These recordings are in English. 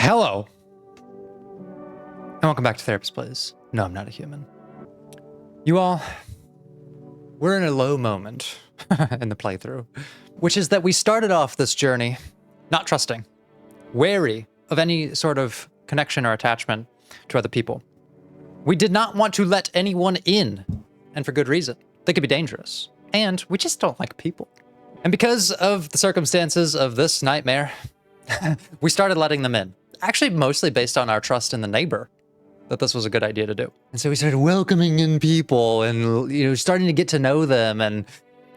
Hello, and welcome back to Therapist Plays. No, I'm not a human. You all, we're in a low moment in the playthrough, which is that we started off this journey not trusting, wary of any sort of connection or attachment to other people. We did not want to let anyone in, and for good reason. They could be dangerous, and we just don't like people. And because of the circumstances of this nightmare, we started letting them in. Actually, mostly based on our trust in the neighbor, that this was a good idea to do. And so we started welcoming in people and, starting to get to know them and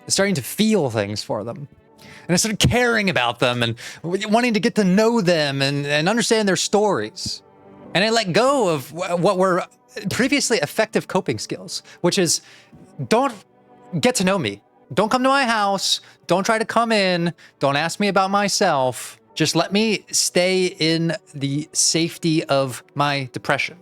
starting to feel things for them. And I started caring about them and wanting to get to know them and understand their stories. And I let go of what were previously effective coping skills, which is don't get to know me. Don't come to my house. Don't try to come in. Don't ask me about myself. Just let me stay in the safety of my depression.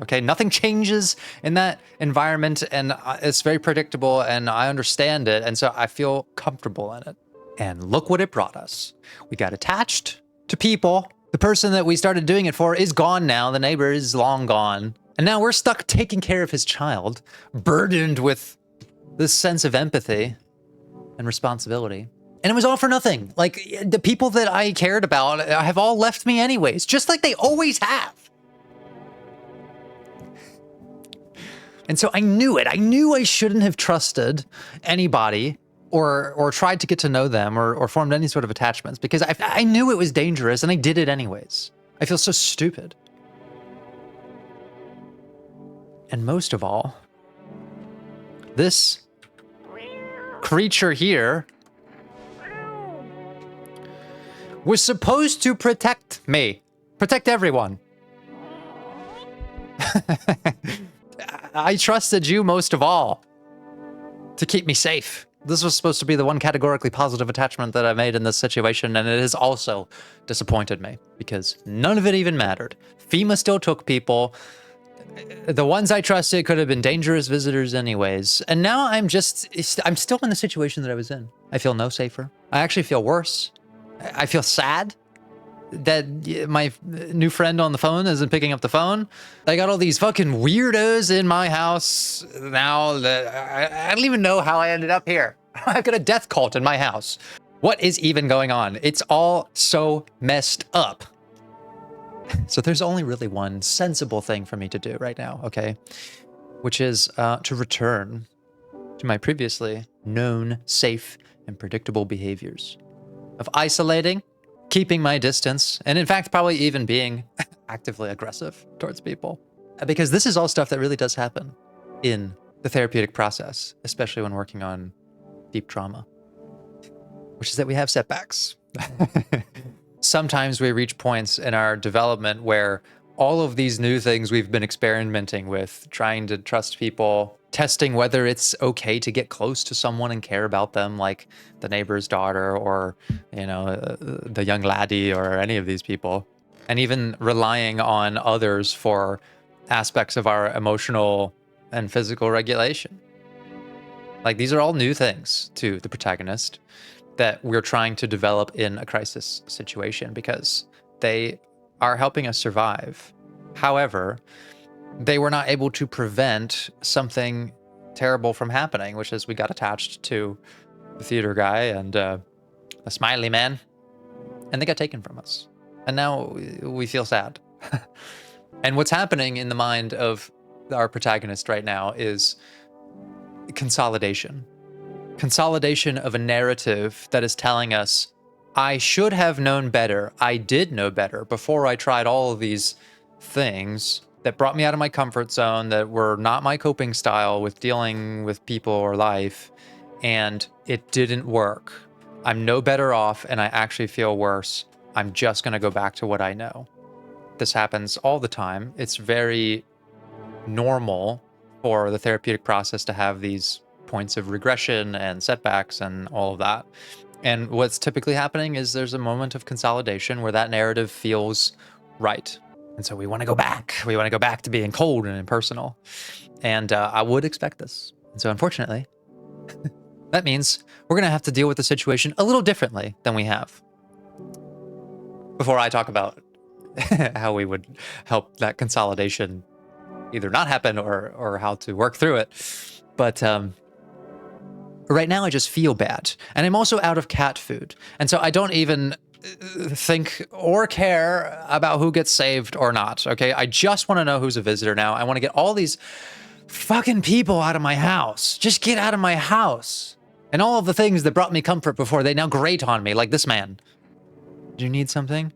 Okay, nothing changes in that environment, and it's very predictable, and I understand it, and so I feel comfortable in it. And look what it brought us. We got attached to people. The person that we started doing it for is gone now. The neighbor is long gone. And now we're stuck taking care of his child, burdened with this sense of empathy and responsibility. And it was all for nothing. Like, the people that I cared about have all left me anyways, just like they always have. And so I knew it. I knew I shouldn't have trusted anybody or tried to get to know them or formed any sort of attachments because I knew it was dangerous and I did it anyways. I feel so stupid. And most of all, this creature here was supposed to protect me, protect everyone. I trusted you most of all to keep me safe. This was supposed to be the one categorically positive attachment that I made in this situation, and it has also disappointed me because none of it even mattered. FEMA still took people. The ones I trusted could have been dangerous visitors anyways. And now I'm still in the situation that I was in. I feel no safer. I actually feel worse. I feel sad that my new friend on the phone isn't picking up the phone. I got all these fucking weirdos in my house now that I don't even know how I ended up here. I've got a death cult in my house. What is even going on? It's all so messed up. So there's only really one sensible thing for me to do right now, okay? Which is to return to my previously known safe and predictable behaviors of isolating, keeping my distance, and in fact, probably even being actively aggressive towards people. Because this is all stuff that really does happen in the therapeutic process, especially when working on deep trauma, which is that we have setbacks. Sometimes we reach points in our development where all of these new things we've been experimenting with, trying to trust people, testing whether it's okay to get close to someone and care about them, like the neighbor's daughter or, the young laddie or any of these people, and even relying on others for aspects of our emotional and physical regulation. Like, these are all new things to the protagonist that we're trying to develop in a crisis situation because they are helping us survive. However, they were not able to prevent something terrible from happening, which is we got attached to the theater guy and the smiley man, and they got taken from us. And now we feel sad. And what's happening in the mind of our protagonist right now is consolidation. Consolidation of a narrative that is telling us, I should have known better. I did know better before I tried all of these things that brought me out of my comfort zone, that were not my coping style with dealing with people or life, and it didn't work. I'm no better off, and I actually feel worse. I'm just going to go back to what I know. This happens all the time. It's very normal for the therapeutic process to have these points of regression and setbacks and all of that. And what's typically happening is there's a moment of consolidation where that narrative feels right. And so we want to go back. We want to go back to being cold and impersonal. And I would expect this. And so unfortunately, that means we're going to have to deal with the situation a little differently than we have. Before I talk about how we would help that consolidation either not happen or how to work through it. But right now I just feel bad. And I'm also out of cat food. And so I don't even think or care about who gets saved or not, okay? I just want to know who's a visitor now. I want to get all these fucking people out of my house. Just get out of my house. And all of the things that brought me comfort before, they now grate on me, like this man. Do you need something?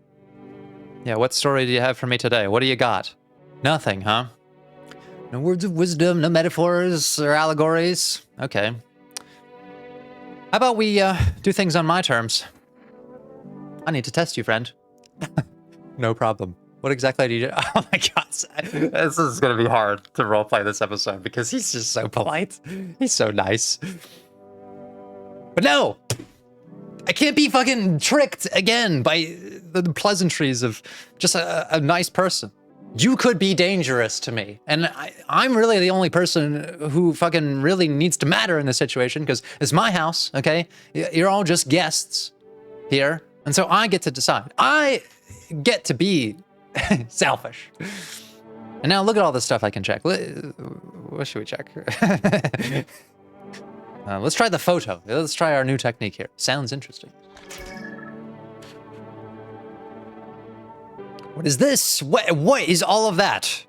Yeah, what story do you have for me today? What do you got? Nothing, huh? No words of wisdom, no metaphors or allegories? Okay. How about we do things on my terms? I need to test you, friend. No problem. What exactly do you do? Oh my god, this is gonna be hard to roleplay this episode because he's just so polite. He's so nice. But no! I can't be fucking tricked again by the pleasantries of just a nice person. You could be dangerous to me. And I'm really the only person who fucking really needs to matter in this situation because it's my house, okay? You're all just guests here. And so I get to decide. I get to be selfish. And now look at all the stuff I can check. What should we check? Let's try the photo. Let's try our new technique here. Sounds interesting. What is this? What is all of that?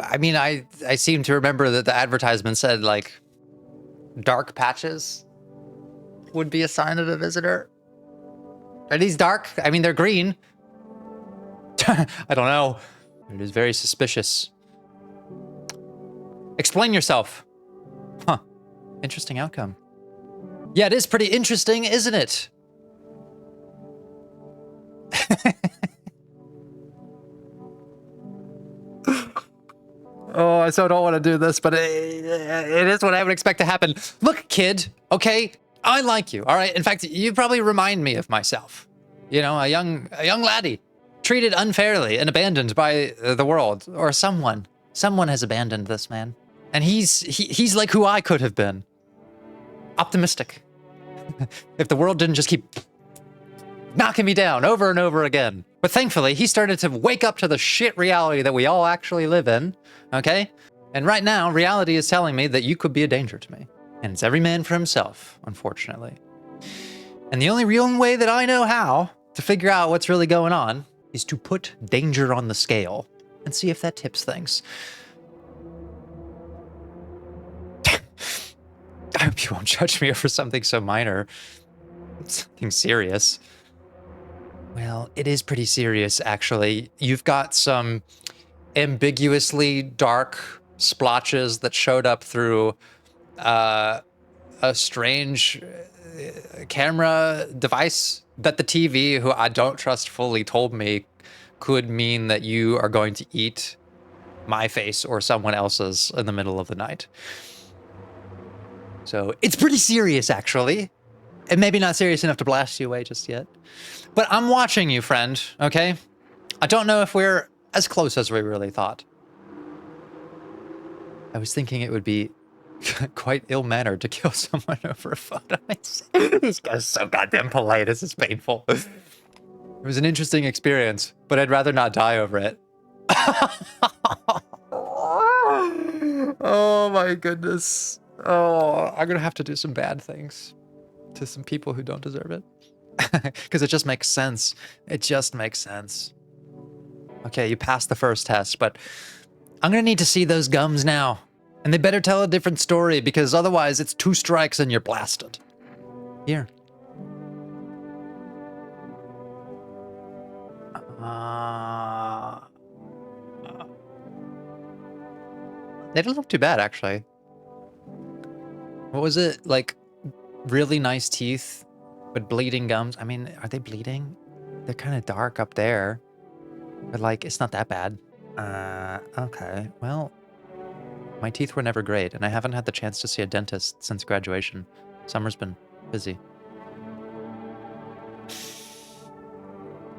I mean, I seem to remember that the advertisement said, like, dark patches would be a sign of a visitor. Are these dark? I mean, they're green. I don't know. It is very suspicious. Explain yourself. Huh. Interesting outcome. Yeah, it is pretty interesting, isn't it? Oh, I so don't want to do this, but it is what I would expect to happen. Look, kid, okay? I like you, all right? In fact, you probably remind me of myself. You know, a young laddie, treated unfairly and abandoned by the world, or someone. Someone has abandoned this man. And he's like who I could have been. Optimistic. If the world didn't just keep knocking me down over and over again. But thankfully, he started to wake up to the shit reality that we all actually live in, okay? And right now, reality is telling me that you could be a danger to me. And it's every man for himself, unfortunately. And the only real way that I know how to figure out what's really going on is to put danger on the scale and see if that tips things. I hope you won't judge me over something so minor. Something serious. Well, it is pretty serious, actually. You've got some ambiguously dark splotches that showed up through a strange camera device that the TV, who I don't trust fully, told me could mean that you are going to eat my face or someone else's in the middle of the night. So it's pretty serious, actually. And maybe not serious enough to blast you away just yet. But I'm watching you, friend, okay? I don't know if we're as close as we really thought. I was thinking it would be quite ill-mannered to kill someone over a photo. This guy's so goddamn polite. This is painful. It was an interesting experience, but I'd rather not die over it. Oh my goodness. Oh, I'm gonna have to do some bad things to some people who don't deserve it. Because it just makes sense. It just makes sense. Okay, you passed the first test, but I'm gonna need to see those gums now. And they better tell a different story, because otherwise it's 2 strikes and you're blasted. Here. They don't look too bad, actually. What was it? Like, really nice teeth, but bleeding gums? I mean, are they bleeding? They're kind of dark up there. But, like, it's not that bad. Okay. Well, my teeth were never great, and I haven't had the chance to see a dentist since graduation. Summer's been busy.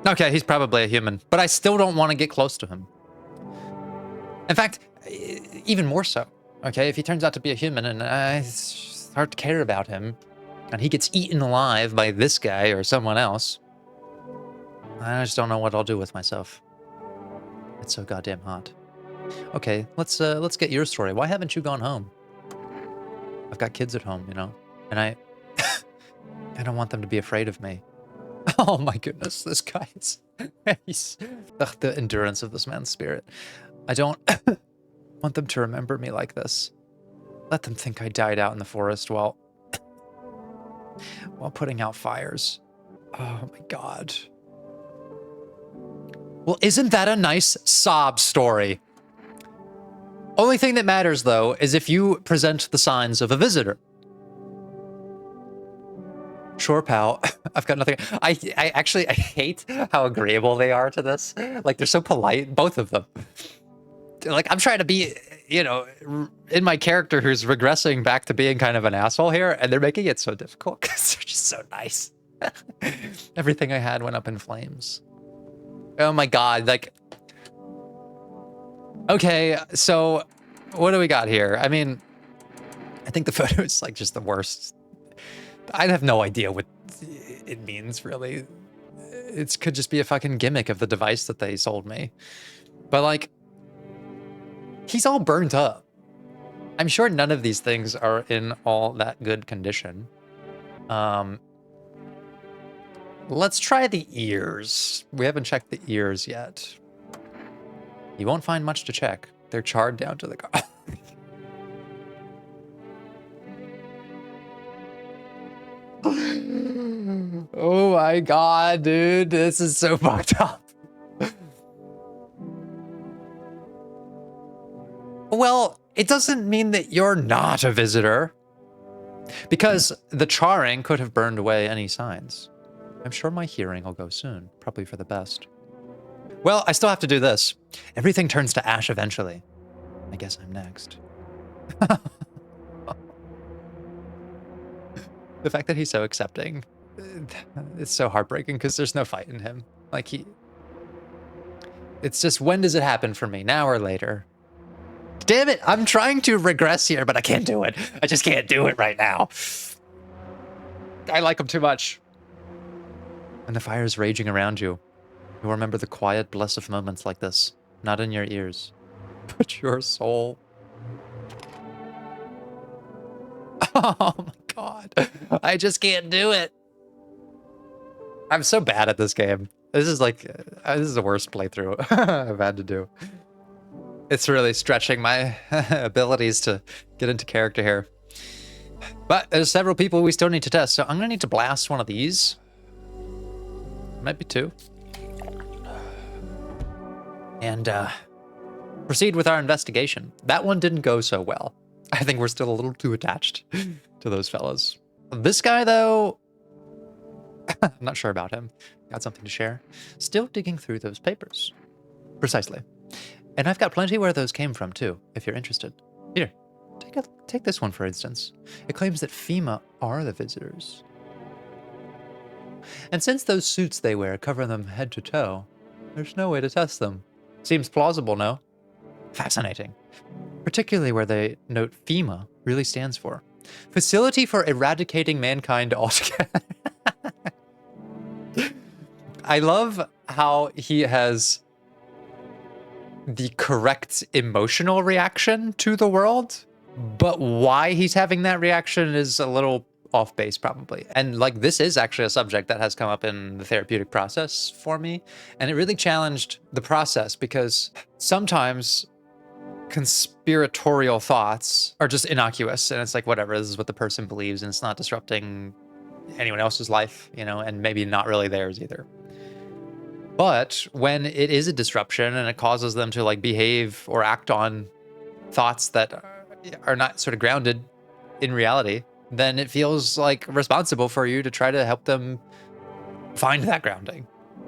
Okay, he's probably a human, but I still don't want to get close to him. In fact, even more so. Okay, if he turns out to be a human and I start to care about him, and he gets eaten alive by this guy or someone else, I just don't know what I'll do with myself. It's so goddamn hot. Okay, let's get your story. Why haven't you gone home? I've got kids at home, you know, and I don't want them to be afraid of me. Oh my goodness, this guy is... Ugh, the endurance of this man's spirit. I don't want them to remember me like this. Let them think I died out in the forest while putting out fires. Oh my god. Well, isn't that a nice sob story? Only thing that matters, though, is if you present the signs of a visitor. Sure, pal. I've got nothing. I hate how agreeable they are to this. Like, they're so polite, both of them. Like, I'm trying to be, you know, in my character who's regressing back to being kind of an asshole here, and they're making it so difficult because they're just so nice. Everything I had went up in flames. Oh my god, like... Okay, so what do we got here? I mean, I think the photo is like just the worst. I have no idea what it means, really. It could just be a fucking gimmick of the device that they sold me. But like, he's all burnt up. I'm sure none of these things are in all that good condition. Let's try the ears. We haven't checked the ears yet. You won't find much to check. They're charred down to the ground. Oh my god, dude. This is so fucked up. Well, it doesn't mean that you're not a visitor. Because the charring could have burned away any signs. I'm sure my hearing will go soon. Probably for the best. Well, I still have to do this. Everything turns to ash eventually. I guess I'm next. The fact that he's so accepting, it's so heartbreaking because there's no fight in him. Like it's just, when does it happen for me? Now or later? Damn it, I'm trying to regress here, but I can't do it. I just can't do it right now. I like him too much. And the fire's raging around you. You'll remember the quiet, blessed moments like this. Not in your ears, but your soul. Oh my god. I just can't do it. I'm so bad at this game. This is like, this is the worst playthrough I've had to do. It's really stretching my abilities to get into character here. But there's several people we still need to test, so I'm gonna need to blast one of these. Might be two. And proceed with our investigation. That one didn't go so well. I think we're still a little too attached to those fellas. This guy, though, I'm not sure about him. Got something to share. Still digging through those papers. Precisely. And I've got plenty where those came from, too, if you're interested. Here, take this one, for instance. It claims that FEMA are the visitors. And since those suits they wear cover them head to toe, there's no way to test them. Seems plausible, no? Fascinating. Particularly where they note FEMA really stands for. Facility for Eradicating Mankind Altogether. I love how he has the correct emotional reaction to the world, but why he's having that reaction is a little off base, probably. And like, this is actually a subject that has come up in the therapeutic process for me, and it really challenged the process because sometimes conspiratorial thoughts are just innocuous and it's like, whatever, this is what the person believes and it's not disrupting anyone else's life, you know, and maybe not really theirs either. But when it is a disruption and it causes them to like behave or act on thoughts that are not sort of grounded in reality, then it feels like responsible for you to try to help them find that grounding.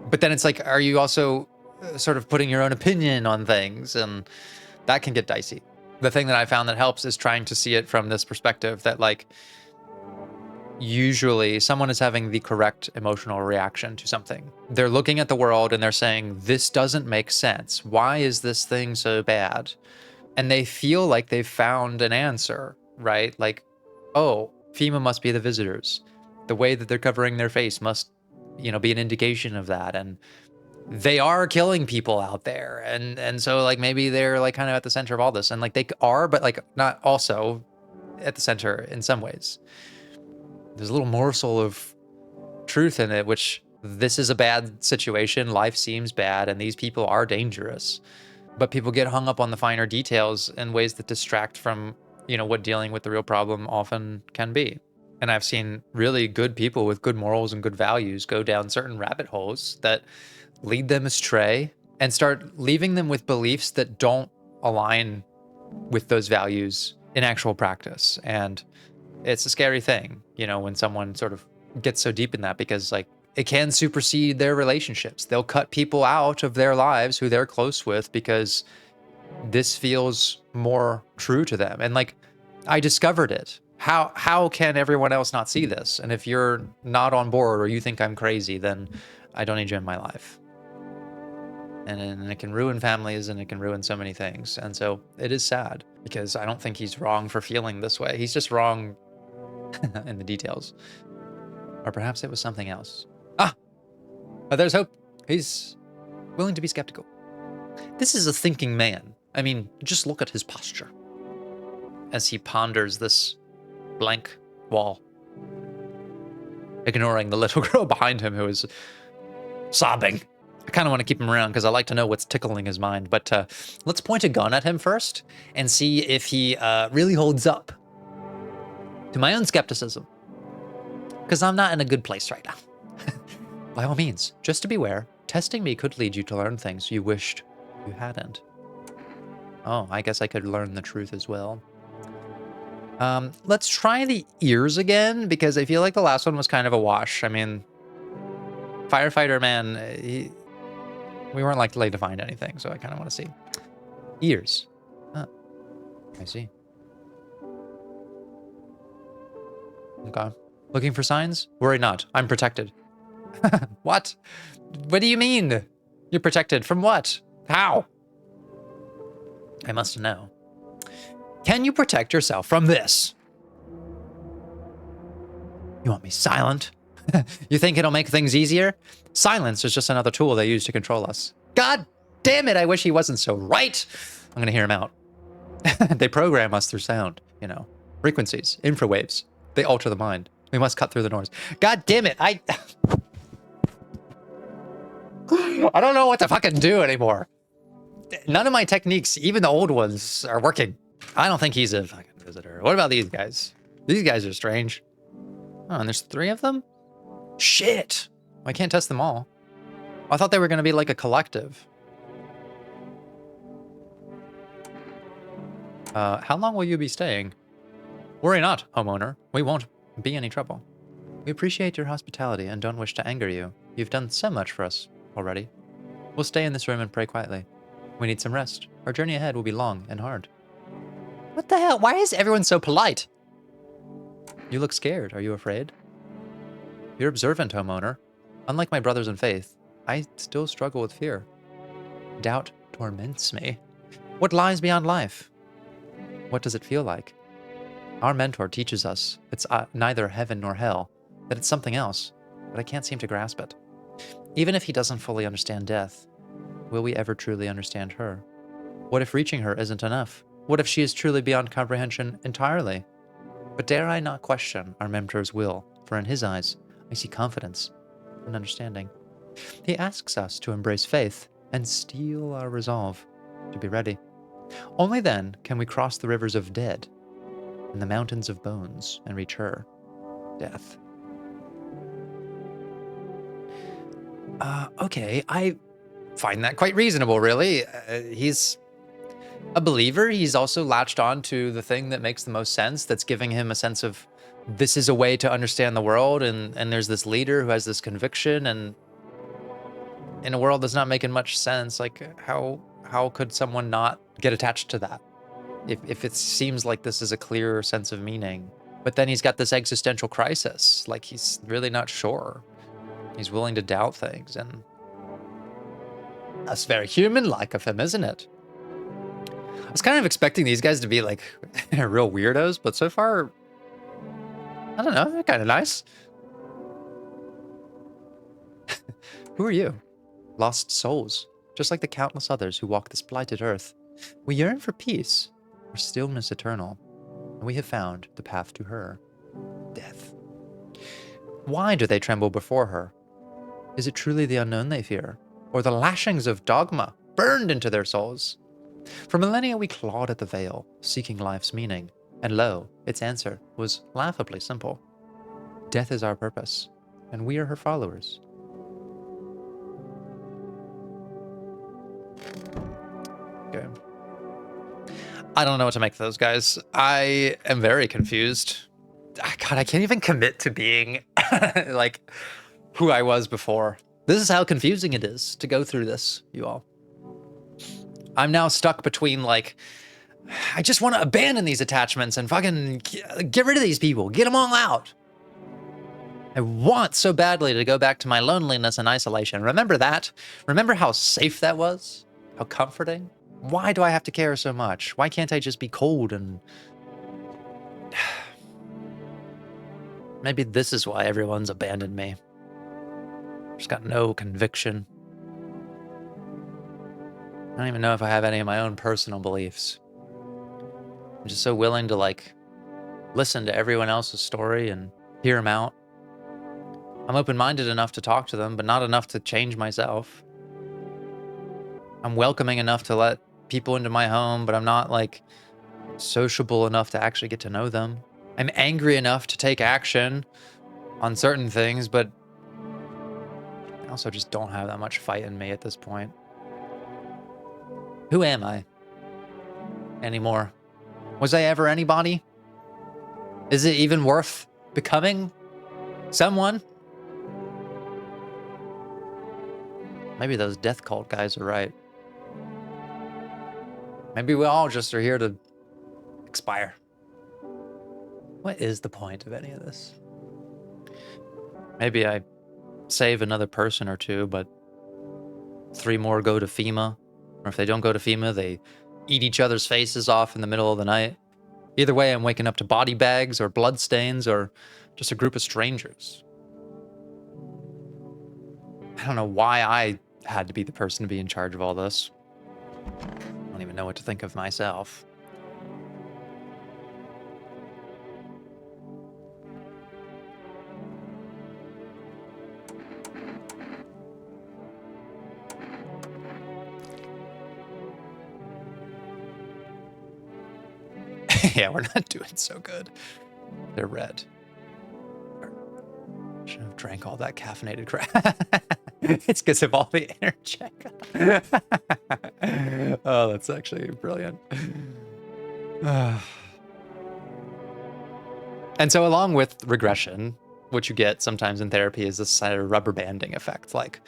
But then it's like, are you also sort of putting your own opinion on things? And that can get dicey. The thing that I found that helps is trying to see it from this perspective that like, usually someone is having the correct emotional reaction to something. They're looking at the world and they're saying, this doesn't make sense. Why is this thing so bad? And they feel like they've found an answer, right? Like, oh, FEMA must be the visitors. The way that they're covering their face must, you know, be an indication of that. And they are killing people out there. And so like maybe they're like kind of at the center of all this, and like they are, but like not also at the center in some ways. There's a little morsel of truth in it, which this is a bad situation. Life seems bad and these people are dangerous, but people get hung up on the finer details in ways that distract from, you know, what dealing with the real problem often can be. And I've seen really good people with good morals and good values go down certain rabbit holes that lead them astray and start leaving them with beliefs that don't align with those values in actual practice. And it's a scary thing, you know, when someone sort of gets so deep in that, because like it can supersede their relationships. They'll cut people out of their lives who they're close with because this feels more true to them. And like, I discovered it. How can everyone else not see this? And if you're not on board or you think I'm crazy, then I don't need you in my life. And it can ruin families, and it can ruin so many things. And so it is sad, because I don't think he's wrong for feeling this way. He's just wrong in the details. Or perhaps it was something else. But there's hope. He's willing to be skeptical. This is a thinking man. I mean, just look at his posture as he ponders this blank wall, ignoring the little girl behind him who is sobbing. I kind of want to keep him around because I like to know what's tickling his mind. But let's point a gun at him first and see if he really holds up to my own skepticism, because I'm not in a good place right now. By all means, just to beware, testing me could lead you to learn things you wished you hadn't. Oh, I guess I could learn the truth as well. Let's try the ears again, because I feel like the last one was kind of a wash. I mean, firefighter man, we weren't likely to find anything, so I kind of want to see. Ears. Huh. I see. Okay. Looking for signs? Worry not. I'm protected. What? What do you mean? You're protected from what? How? I must know. Can you protect yourself from this? You want me silent? You think it'll make things easier? Silence is just another tool they use to control us. God damn it, I wish he wasn't so right. I'm gonna hear him out. They program us through sound, you know. Frequencies, infrawaves. They alter the mind. We must cut through the noise. God damn it, I don't know what to fucking do anymore. None of my techniques, even the old ones, are working. I don't think he's a fucking visitor. What about these guys? These guys are strange. Oh, and there's 3 of them? Shit. I can't test them all. I thought they were going to be like a collective. How long will you be staying? Worry not, homeowner. We won't be any trouble. We appreciate your hospitality and don't wish to anger you. You've done so much for us already. We'll stay in this room and pray quietly. We need some rest. Our journey ahead will be long and hard. What the hell? Why is everyone so polite? You look scared. Are you afraid? You're observant, homeowner. Unlike my brothers in faith, I still struggle with fear. Doubt torments me. What lies beyond life? What does it feel like? Our mentor teaches us it's neither heaven nor hell, that it's something else, but I can't seem to grasp it. Even if he doesn't fully understand death, will we ever truly understand her? What if reaching her isn't enough? What if she is truly beyond comprehension entirely? But dare I not question our mentor's will, for in his eyes, I see confidence and understanding. He asks us to embrace faith and steel our resolve to be ready. Only then can we cross the rivers of dead and the mountains of bones and reach her, death. Okay, I find that quite reasonable, really. He's a believer. He's also latched on to the thing that makes the most sense, that's giving him a sense of this is a way to understand the world, and there's this leader who has this conviction, and in a world that's not making much sense, like how could someone not get attached to that? If it seems like this is a clear sense of meaning, but then he's got this existential crisis, like he's really not sure. He's willing to doubt things, and that's very human-like of him, isn't it? I was kind of expecting these guys to be like real weirdos, but so far, I don't know, they're kind of nice. Who are you? Lost souls, just like the countless others who walk this blighted earth. We yearn for peace, or stillness eternal, and we have found the path to her, death. Why do they tremble before her? Is it truly the unknown they fear, or the lashings of dogma burned into their souls? For millennia we clawed at the veil, seeking life's meaning, and lo, its answer was laughably simple. Death is our purpose, and we are her followers. Okay. I don't know what to make of those guys. I am very confused. God, I can't even commit to being like who I was before. This is how confusing it is to go through this, you all. I'm now stuck between like, I just want to abandon these attachments and fucking get rid of these people, get them all out. I want so badly to go back to my loneliness and isolation. Remember that? Remember how safe that was? How comforting? Why do I have to care so much? Why can't I just be cold and... Maybe this is why everyone's abandoned me. Just got no conviction. I don't even know if I have any of my own personal beliefs. I'm just so willing to like listen to everyone else's story and hear them out. I'm open-minded enough to talk to them, but not enough to change myself. I'm welcoming enough to let people into my home, but I'm not like sociable enough to actually get to know them. I'm angry enough to take action on certain things, but I also just don't have that much fight in me at this point. Who am I anymore? Was I ever anybody? Is it even worth becoming someone? Maybe those death cult guys are right. Maybe we all just are here to expire. What is the point of any of this? Maybe I save another person or two, but 3 more go to FEMA. Or if they don't go to FEMA, they eat each other's faces off in the middle of the night. Either way, I'm waking up to body bags or blood stains or just a group of strangers. I don't know why I had to be the person to be in charge of all this. I don't even know what to think of myself. Yeah, we're not doing so good. They're red. Should have drank all that caffeinated crap. It's because of all the energy. Oh, that's actually brilliant. And so along with regression, what you get sometimes in therapy is this kind of rubber banding effect. Like,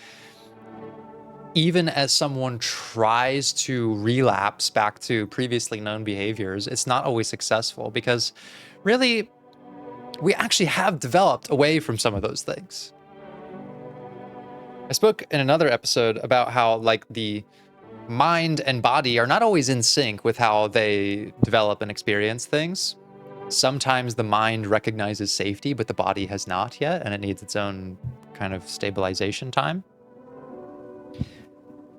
even as someone tries to relapse back to previously known behaviors, it's not always successful because really, we actually have developed away from some of those things. I spoke in another episode about how like the mind and body are not always in sync with how they develop and experience things. Sometimes the mind recognizes safety, but the body has not yet, and it needs its own kind of stabilization time.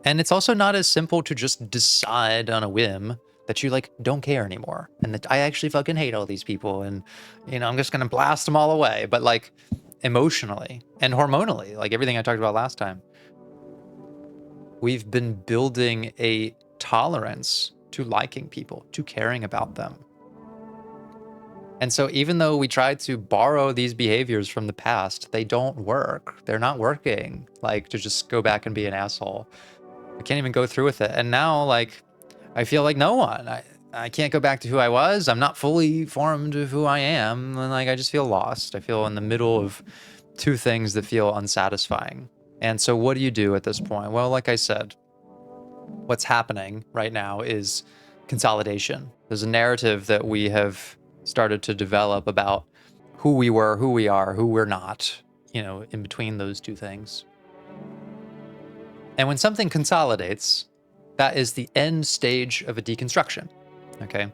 And it's also not as simple to just decide on a whim that you like don't care anymore and that I actually fucking hate all these people and, you know, I'm just gonna blast them all away. But like emotionally and hormonally, like everything I talked about last time, we've been building a tolerance to liking people, to caring about them. And so even though we try to borrow these behaviors from the past, they don't work. They're not working. Like to just go back and be an asshole. I can't even go through with it. And now, like, I feel like no one. I can't go back to who I was. I'm not fully formed of who I am. And, like, I just feel lost. I feel in the middle of 2 things that feel unsatisfying. And so what do you do at this point? Well, like I said, what's happening right now is consolidation. There's a narrative that we have started to develop about who we were, who we are, who we're not, you know, in between those 2 things. And when something consolidates, that is the end stage of a deconstruction, okay?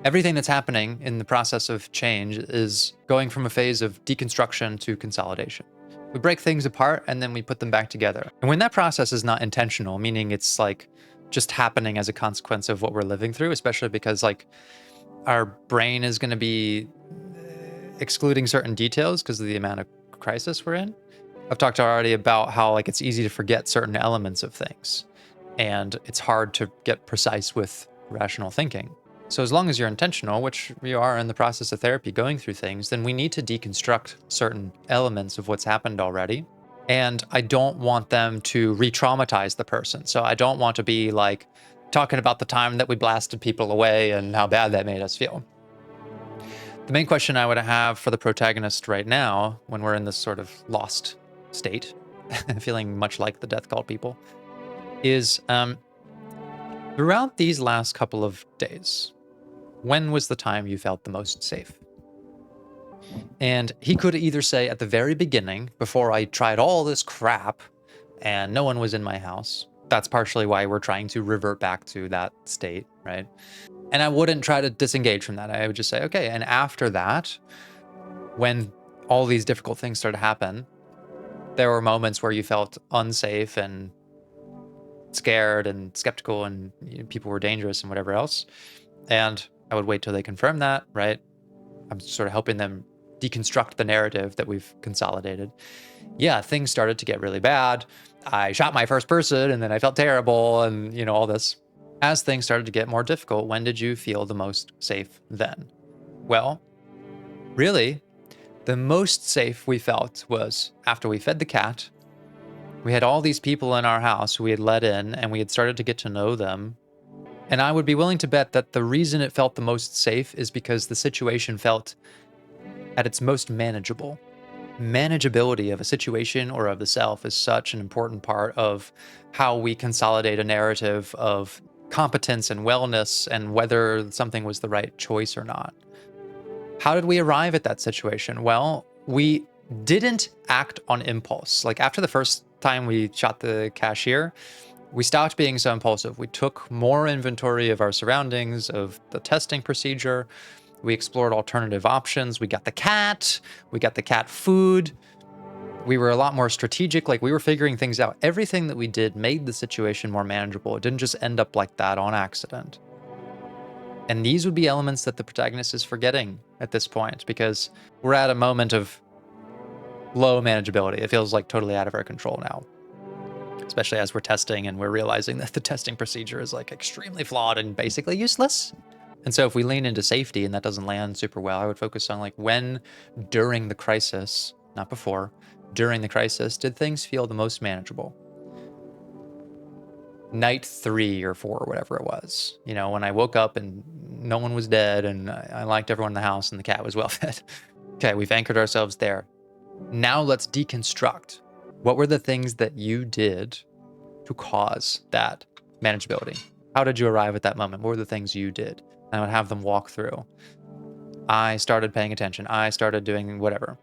Everything that's happening in the process of change is going from a phase of deconstruction to consolidation. We break things apart and then we put them back together. And when that process is not intentional, meaning it's like just happening as a consequence of what we're living through, especially because like our brain is going to be excluding certain details because of the amount of crisis we're in. I've talked already about how like it's easy to forget certain elements of things, and it's hard to get precise with rational thinking. So as long as you're intentional, which we are in the process of therapy going through things, then we need to deconstruct certain elements of what's happened already. And I don't want them to re-traumatize the person. So I don't want to be like talking about the time that we blasted people away and how bad that made us feel. The main question I would have for the protagonist right now, when we're in this sort of lost state, feeling much like the Death Cult people, is throughout these last couple of days, when was the time you felt the most safe? And he could either say at the very beginning, before I tried all this crap and no one was in my house. That's partially why we're trying to revert back to that state, right? And I wouldn't try to disengage from that. I would just say, okay. And after that, when all these difficult things started to happen, there were moments where you felt unsafe and scared and skeptical and people were dangerous and whatever else. And I would wait till they confirm that, right? I'm sort of helping them deconstruct the narrative that we've consolidated. Yeah, things started to get really bad. I shot my first person and then I felt terrible and, all this. As things started to get more difficult, when did you feel the most safe then? Well, really, the most safe we felt was after we fed the cat. We had all these people in our house who we had let in and we had started to get to know them. And I would be willing to bet that the reason it felt the most safe is because the situation felt at its most manageable. Manageability of a situation or of the self is such an important part of how we consolidate a narrative of competence and wellness and whether something was the right choice or not. How did we arrive at that situation? Well, we didn't act on impulse. Like after the first time we shot the cashier, we stopped being so impulsive. We took more inventory of our surroundings, of the testing procedure. We explored alternative options. We got the cat food. We were a lot more strategic. Like we were figuring things out. Everything that we did made the situation more manageable. It didn't just end up like that on accident. And these would be elements that the protagonist is forgetting at this point because we're at a moment of low manageability. It feels like totally out of our control now, especially as we're testing and we're realizing that the testing procedure is like extremely flawed and basically useless. And so if we lean into safety and that doesn't land super well, I would focus on like when during the crisis, not before, during the crisis, did things feel the most manageable? Night 3 or 4 or whatever it was, when I woke up and no one was dead and I liked everyone in the house and the cat was well fed. Okay, we've anchored ourselves there. Now let's deconstruct. What were the things that you did to cause that manageability? How did you arrive at that moment? What were the things you did? I would have them walk through. I started paying attention. I started doing whatever.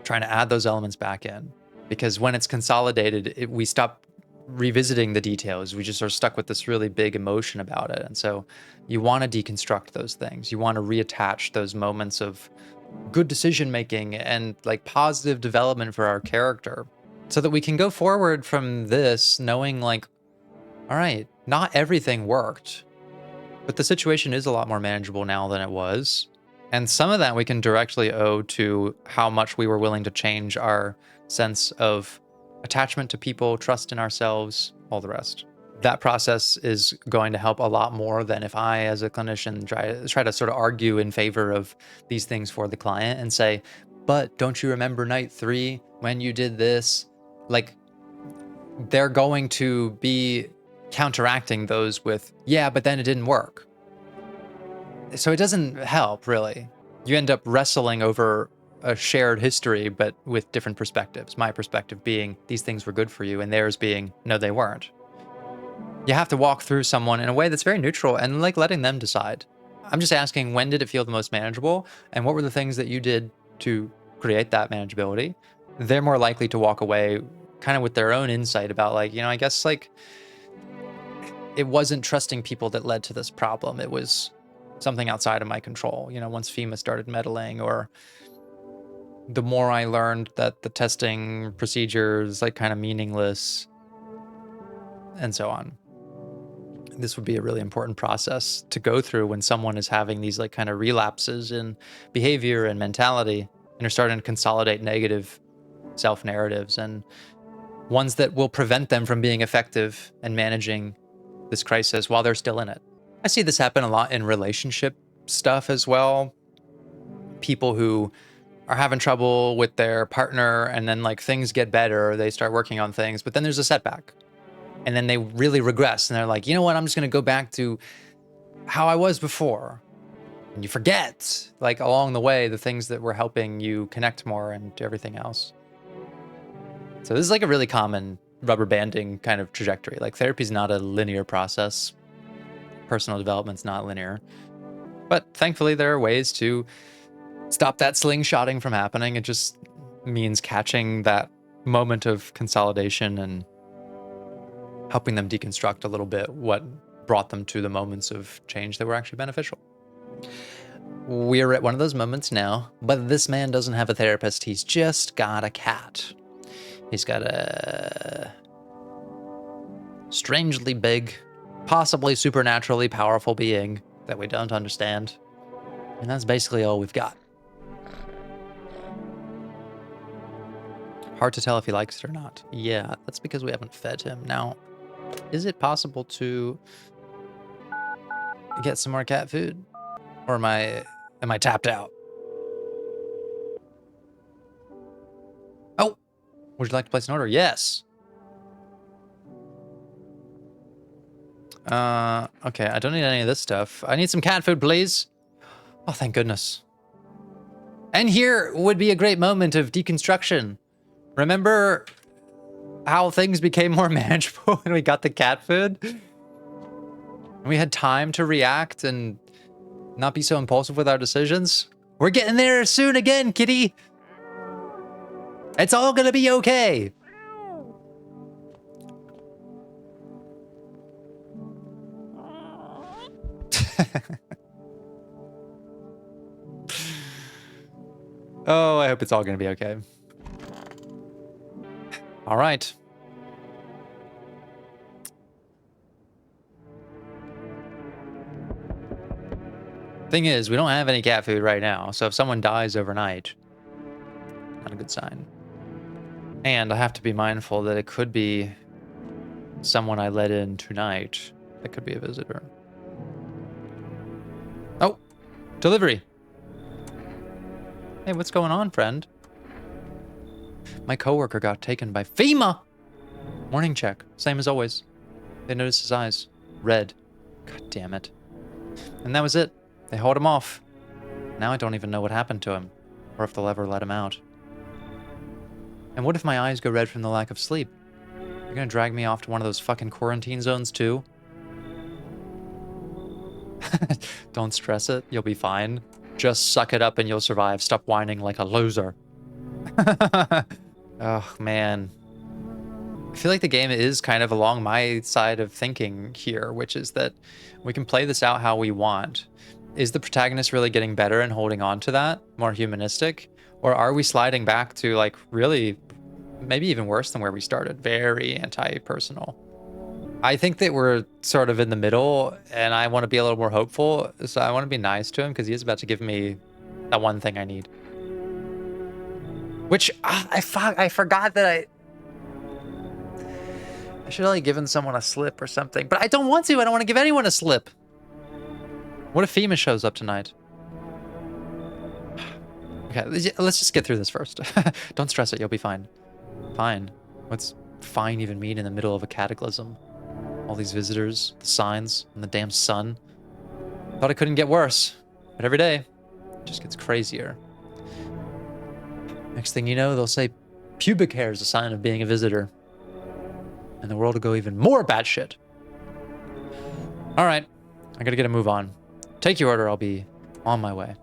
Trying to add those elements back in. Because when it's consolidated, we stop revisiting the details. We just are stuck with this really big emotion about it. And so you want to deconstruct those things. You want to reattach those moments of good decision making and like positive development for our character so that we can go forward from this knowing like, all right, not everything worked, but the situation is a lot more manageable now than it was. And some of that we can directly owe to how much we were willing to change our sense of attachment to people, trust in ourselves, all the rest. That process is going to help a lot more than if I, as a clinician, try to sort of argue in favor of these things for the client and say, but don't you remember night 3 when you did this? Like, they're going to be counteracting those with, yeah, but then it didn't work. So it doesn't help, really. You end up wrestling over a shared history, but with different perspectives. My perspective being, these things were good for you, and theirs being, no, they weren't. You have to walk through someone in a way that's very neutral and like letting them decide. I'm just asking, when did it feel the most manageable? And what were the things that you did to create that manageability? They're more likely to walk away kind of with their own insight about like, I guess like it wasn't trusting people that led to this problem. It was something outside of my control. Once FEMA started meddling or the more I learned that the testing procedure is like kind of meaningless and so on. This would be a really important process to go through when someone is having these like kind of relapses in behavior and mentality and are starting to consolidate negative self-narratives and ones that will prevent them from being effective and managing this crisis while they're still in it. I see this happen a lot in relationship stuff as well. People who are having trouble with their partner and then like things get better, they start working on things, but then there's a setback. And then they really regress and they're like, you know what, I'm just gonna go back to how I was before. And you forget, like along the way, the things that were helping you connect more and everything else. So this is like a really common rubber banding kind of trajectory. Like therapy is not a linear process. Personal development's not linear. But thankfully there are ways to stop that slingshotting from happening. It just means catching that moment of consolidation and helping them deconstruct a little bit what brought them to the moments of change that were actually beneficial. We're at one of those moments now, but this man doesn't have a therapist. He's just got a cat. He's got a strangely big, possibly supernaturally powerful being that we don't understand. And that's basically all we've got. Hard to tell if he likes it or not. Yeah, that's because we haven't fed him. Now, is it possible to get some more cat food? Or am I tapped out? Oh, would you like to place an order? Yes. Okay, I don't need any of this stuff. I need some cat food, please. Oh, thank goodness. And here would be a great moment of deconstruction. Remember how things became more manageable when we got the cat food? We had time to react and not be so impulsive with our decisions. We're getting there soon again, kitty. It's all gonna be okay. Oh, I hope it's all gonna be okay. All right. Thing is, we don't have any cat food right now, so if someone dies overnight, not a good sign. And I have to be mindful that it could be someone I let in tonight. That could be a visitor. Oh, delivery. Hey, what's going on, friend? My coworker got taken by FEMA. Morning check, same as always. They noticed his eyes, red. God damn it. And that was it. They hauled him off. Now I don't even know what happened to him, or if they'll ever let him out. And what if my eyes go red from the lack of sleep? You're gonna drag me off to one of those fucking quarantine zones too? Don't stress it, you'll be fine. Just suck it up and you'll survive. Stop whining like a loser. Oh, man. I feel like the game is kind of along my side of thinking here, which is that we can play this out how we want. Is the protagonist really getting better and holding on to that, more humanistic? Or are we sliding back to like really, maybe even worse than where we started? Very anti-personal. I think that we're sort of in the middle and I want to be a little more hopeful. So I want to be nice to him because he is about to give me that one thing I need. Which I forgot that I should have like given someone a slip or something, but I don't want to. I don't want to give anyone a slip. What if FEMA shows up tonight? Okay, let's just get through this first. Don't stress it, you'll be fine. Fine. What's fine even mean in the middle of a cataclysm? All these visitors, the signs, and the damn sun. Thought it couldn't get worse, but every day, it just gets crazier. Next thing you know, they'll say pubic hair is a sign of being a visitor. And the world will go even more batshit. All right, I gotta get a move on. Take your order, I'll be on my way.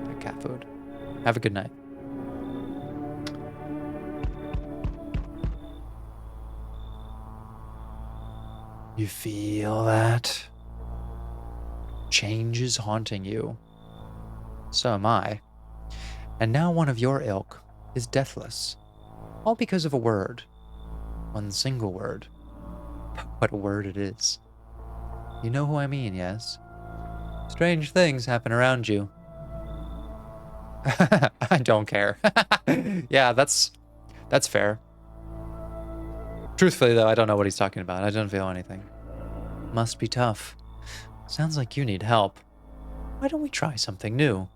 Get cat food. Have a good night. You feel that? Change is haunting you. So am I. And now one of your ilk is deathless. All because of a word. One single word. What a word it is. You know who I mean, yes? Strange things happen around you. I don't care. Yeah, that's fair. Truthfully, though, I don't know what he's talking about. I don't feel anything. Must be tough. Sounds like you need help. Why don't we try something new?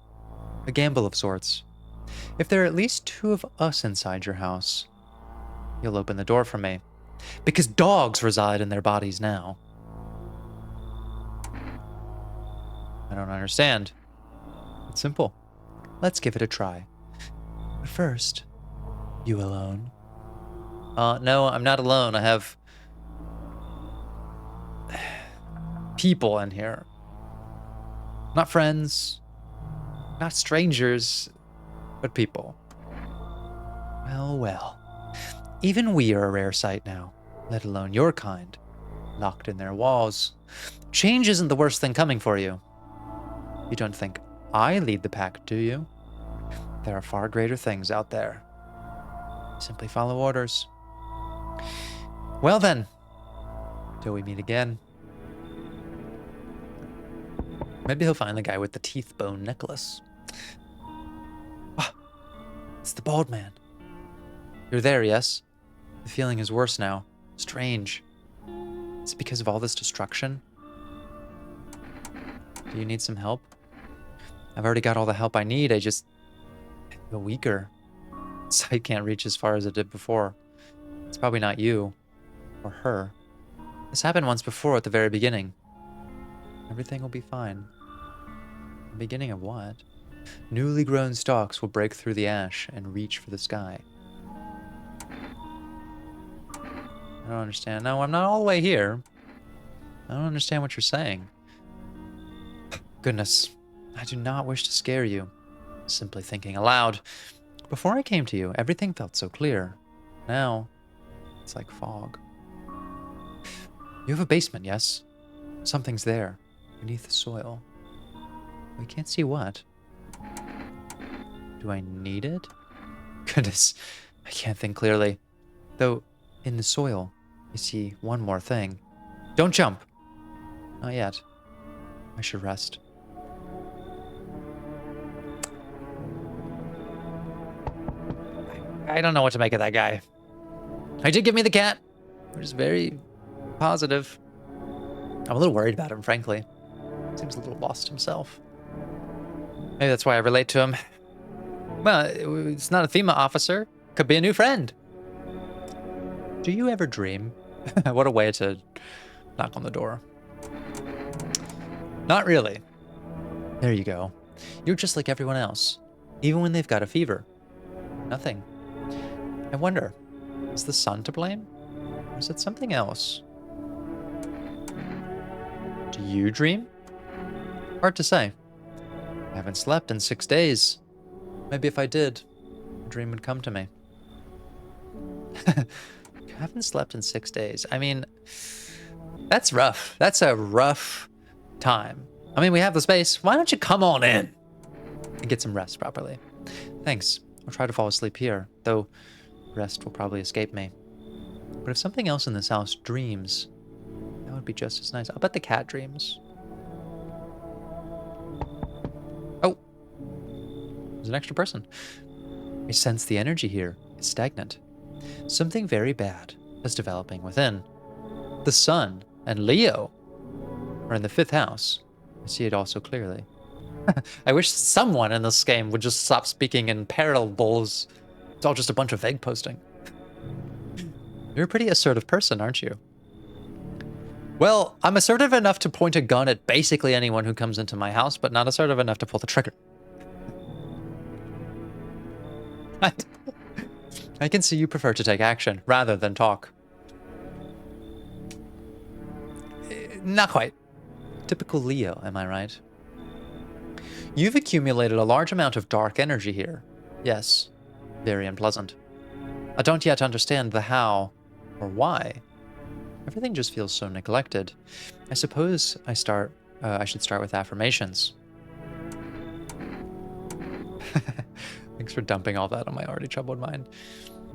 A gamble of sorts. If there are at least 2 of us inside your house, you'll open the door for me. Because dogs reside in their bodies now. I don't understand. It's simple. Let's give it a try. But first, you alone? No, I'm not alone. I have people in here. Not friends, not strangers, but people. Well, well. Even we are a rare sight now, let alone your kind, locked in their walls. Change isn't the worst thing coming for you. You don't think I lead the pack, do you? There are far greater things out there. Simply follow orders. Well then, till we meet again. Maybe he'll find the guy with the teeth bone necklace. Ah, it's the bald man. You're there, yes? The feeling is worse now. Strange. Is it because of all this destruction? Do you need some help? I've already got all the help I need. I just feel weaker. Sight can't reach as far as it did before. It's probably not you. Or her. This happened once before at the very beginning. Everything will be fine. The beginning of what? Newly grown stalks will break through the ash and reach for the sky. I don't understand. No, I'm not all the way here. I don't understand what you're saying. Goodness, I do not wish to scare you. Simply thinking aloud. Before I came to you, everything felt so clear. Now, it's like fog. You have a basement, yes? Something's there, beneath the soil. We can't see what. Do I need it? Goodness, I can't think clearly. Though, in the soil, I see one more thing. Don't jump! Not yet. I should rest. I don't know what to make of that guy. He did give me the cat, which is very positive. I'm a little worried about him, frankly. Seems a little lost himself. Maybe that's why I relate to him. Well, it's not a FEMA officer. Could be a new friend. Do you ever dream? What a way to knock on the door. Not really. There you go. You're just like everyone else, even when they've got a fever. Nothing. I wonder, is the sun to blame? Or is it something else? Do you dream? Hard to say. I haven't slept in 6 days. Maybe if I did, a dream would come to me. I haven't slept in 6 days. I mean, that's rough. That's a rough time. I mean, we have the space. Why don't you come on in and get some rest properly? Thanks. I'll try to fall asleep here, though rest will probably escape me. But if something else in this house dreams, that would be just as nice. I'll bet the cat dreams. Oh, there's an extra person. I sense the energy here is stagnant. Something very bad is developing within. The sun and Leo are in the 5th house. I see it all so clearly. I wish someone in this game would just stop speaking in parables. It's all just a bunch of vague posting. You're a pretty assertive person, aren't you? Well, I'm assertive enough to point a gun at basically anyone who comes into my house, but not assertive enough to pull the trigger. I can see you prefer to take action rather than talk. Not quite. Typical Leo, am I right? You've accumulated a large amount of dark energy here. Yes, very unpleasant. I don't yet understand the how or why. Everything just feels so neglected. I suppose I should start with affirmations. Thanks for dumping all that on my already troubled mind.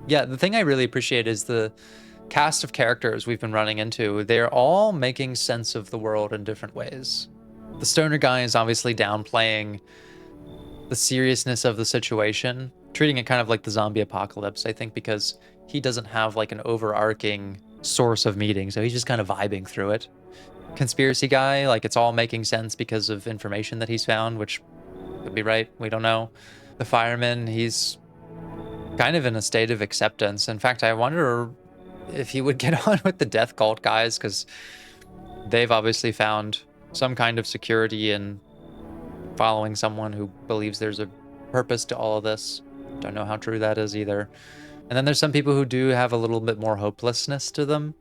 Yeah, the thing I really appreciate is the cast of characters we've been running into. They're all making sense of the world in different ways. The stoner guy is obviously downplaying the seriousness of the situation, treating it kind of like the zombie apocalypse, I think, because he doesn't have like an overarching source of meeting, so he's just kind of vibing through it. Conspiracy guy, like it's all making sense because of information that he's found, which could be right, we don't know. The fireman, he's kind of in a state of acceptance. In fact, I wonder if he would get on with the death cult guys, because they've obviously found some kind of security in following someone who believes there's a purpose to all of this. Don't know how true that is either. And then there's some people who do have a little bit more hopelessness to them.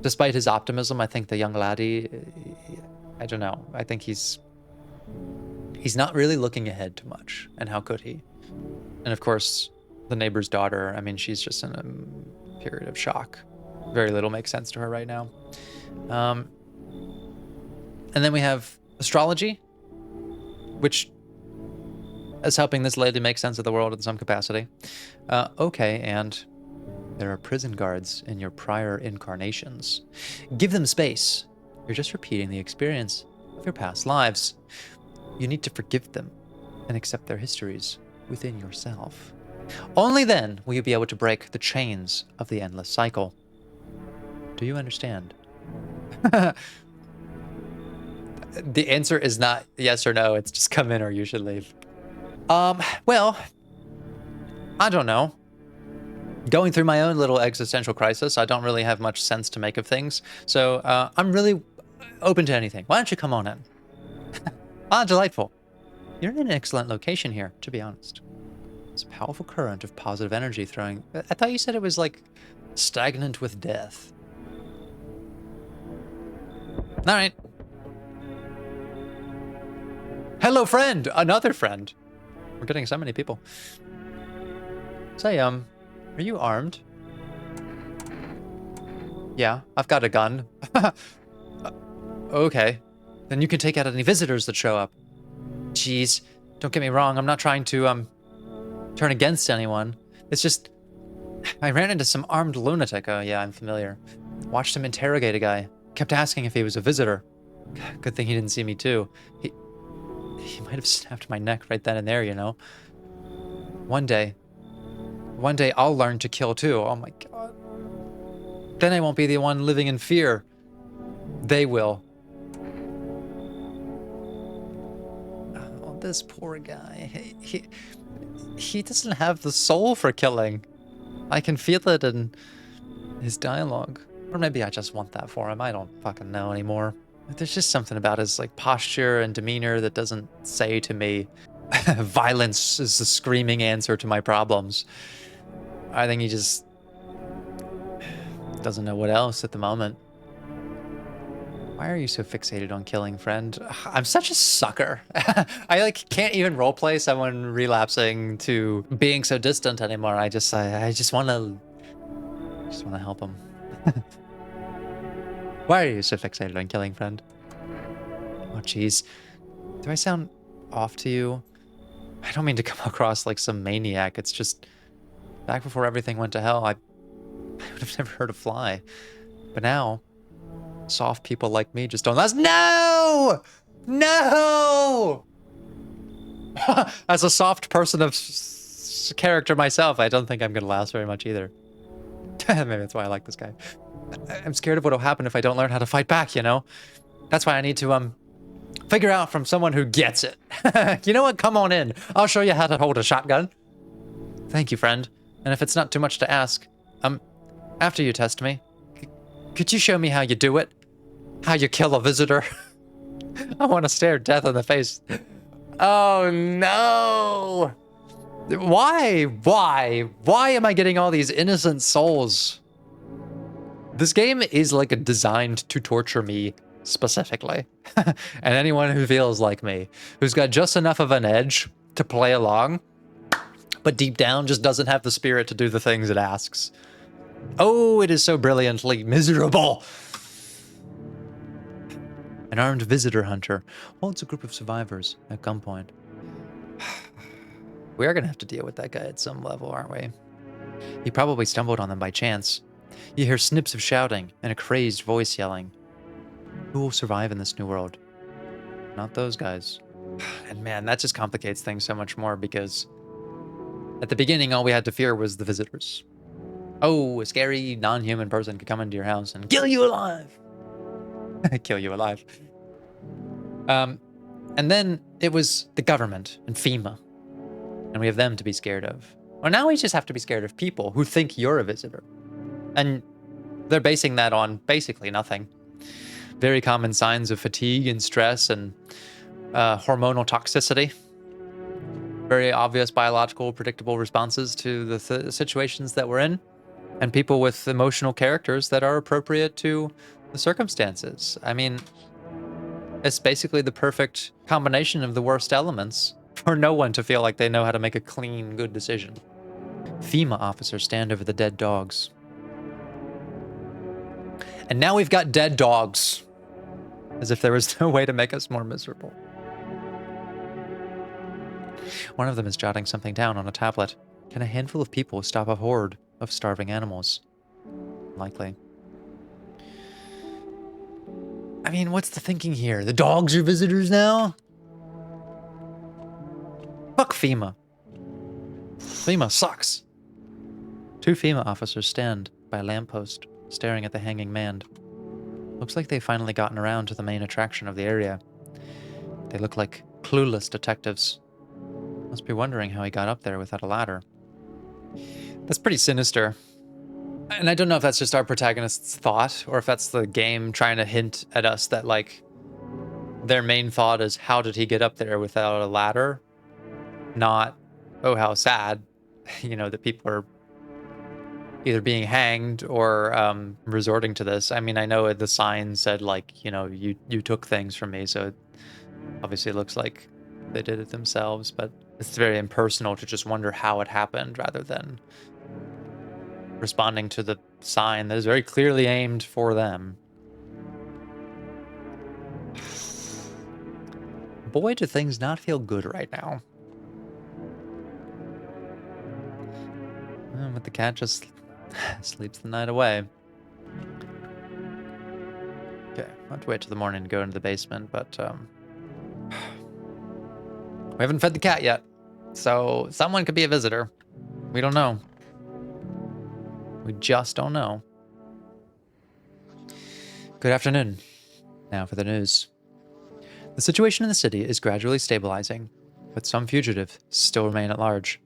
Despite his optimism, I think the young laddie, I don't know. I think he's not really looking ahead too much, and how could he? And of course, the neighbor's daughter, I mean, she's just in a period of shock. Very little makes sense to her right now. And then we have astrology, which is helping this lady make sense of the world in some capacity. Okay, and there are prison guards in your prior incarnations. Give them space. You're just repeating the experience of your past lives. You need to forgive them and accept their histories within yourself. Only then will you be able to break the chains of the endless cycle. Do you understand? The answer is not yes or no. It's just come in or you should leave. Well, I don't know. Going through my own little existential crisis, I don't really have much sense to make of things. So I'm really open to anything. Why don't you come on in? Delightful. You're in an excellent location here, to be honest. It's a powerful current of positive energy throwing... I thought you said it was like stagnant with death. All right. Hello, friend. Another friend. We're getting so many people. Say, are you armed? Yeah, I've got a gun. Okay. Then you can take out any visitors that show up. Jeez, don't get me wrong. I'm not trying to, turn against anyone. It's just, I ran into some armed lunatic. Oh, yeah, I'm familiar. Watched him interrogate a guy. Kept asking if he was a visitor. Good thing he didn't see me, too. He might have snapped my neck right then and there, you know? One day I'll learn to kill, too. Oh, my God. Then I won't be the one living in fear. They will. Oh, this poor guy. He doesn't have the soul for killing. I can feel it in his dialogue. Or maybe I just want that for him. I don't fucking know anymore. There's just something about his like posture and demeanor that doesn't say to me, violence is the screaming answer to my problems. I think he just doesn't know what else at the moment. Why are you so fixated on killing, friend? I'm such a sucker. I like can't even roleplay someone relapsing to being so distant anymore. I just want to help him. Why are you so fixated on killing, friend? Oh, jeez. Do I sound off to you? I don't mean to come across like some maniac. It's just, back before everything went to hell, I would have never heard a fly. But now, soft people like me just don't last. No! No! As a soft person of character myself, I don't think I'm going to last very much either. Maybe that's why I like this guy. I'm scared of what'll happen if I don't learn how to fight back, you know? That's why I need to, figure out from someone who gets it. You know what? Come on in. I'll show you how to hold a shotgun. Thank you, friend. And if it's not too much to ask, after you test me, could you show me how you do it? How you kill a visitor? I want to stare death in the face. Oh, no! Why? Why am I getting all these innocent souls? This game is like designed to torture me specifically. And anyone who feels like me, who's got just enough of an edge to play along, but deep down just doesn't have the spirit to do the things it asks. Oh, it is so brilliantly miserable. An armed visitor hunter holds a group of survivors at gunpoint. We are going to have to deal with that guy at some level, aren't we? He probably stumbled on them by chance. You hear snips of shouting and a crazed voice yelling. Who will survive in this new world? Not those guys. And man, that just complicates things so much more because at the beginning, all we had to fear was the visitors. Oh, a scary non-human person could come into your house and kill you alive. Kill you alive. And then it was the government and FEMA. And we have them to be scared of. Well, now we just have to be scared of people who think you're a visitor. And they're basing that on basically nothing. Very common signs of fatigue and stress and hormonal toxicity. Very obvious biological, predictable responses to the situations that we're in. And people with emotional characters that are appropriate to the circumstances. I mean, it's basically the perfect combination of the worst elements for no one to feel like they know how to make a clean, good decision. FEMA officers stand over the dead dogs. And now we've got dead dogs. As if there was no way to make us more miserable. One of them is jotting something down on a tablet. Can a handful of people stop a horde of starving animals? Likely. I mean, what's the thinking here? The dogs are visitors now? Fuck FEMA. FEMA sucks. Two FEMA officers stand by a lamppost, staring at the hanging man. Looks like they've finally gotten around to the main attraction of the area. They look like clueless detectives. Must be wondering how he got up there without a ladder. That's pretty sinister. And I don't know if that's just our protagonist's thought, or if that's the game trying to hint at us that, like, their main thought is, how did he get up there without a ladder? Not, oh, how sad, you know, that people are either being hanged or resorting to this. I mean, I know the sign said, like, you know, you took things from me, so it obviously looks like they did it themselves, but it's very impersonal to just wonder how it happened rather than responding to the sign that is very clearly aimed for them. Boy, do things not feel good right now. But the cat just sleeps the night away. Okay, I'll have to wait till the morning to go into the basement, but we haven't fed the cat yet, so someone could be a visitor. We don't know. We just don't know. Good afternoon. Now for the news. The situation in the city is gradually stabilizing, but some fugitives still remain at large.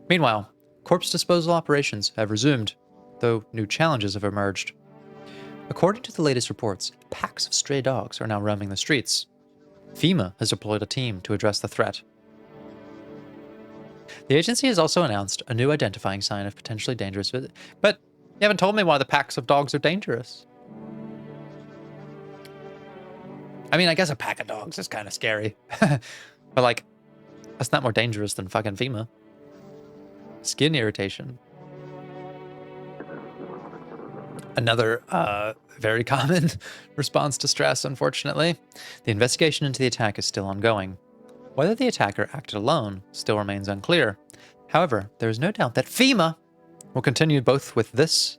Meanwhile, corpse disposal operations have resumed, though new challenges have emerged. According to the latest reports, packs of stray dogs are now roaming the streets. FEMA has deployed a team to address the threat. The agency has also announced a new identifying sign of potentially dangerous visit. But you haven't told me why the packs of dogs are dangerous. I mean, I guess a pack of dogs is kind of scary. But, like, that's not more dangerous than fucking FEMA. Skin irritation. Another very common response to stress, unfortunately. The investigation into the attack is still ongoing. Whether the attacker acted alone still remains unclear. However, there is no doubt that FEMA will contain both this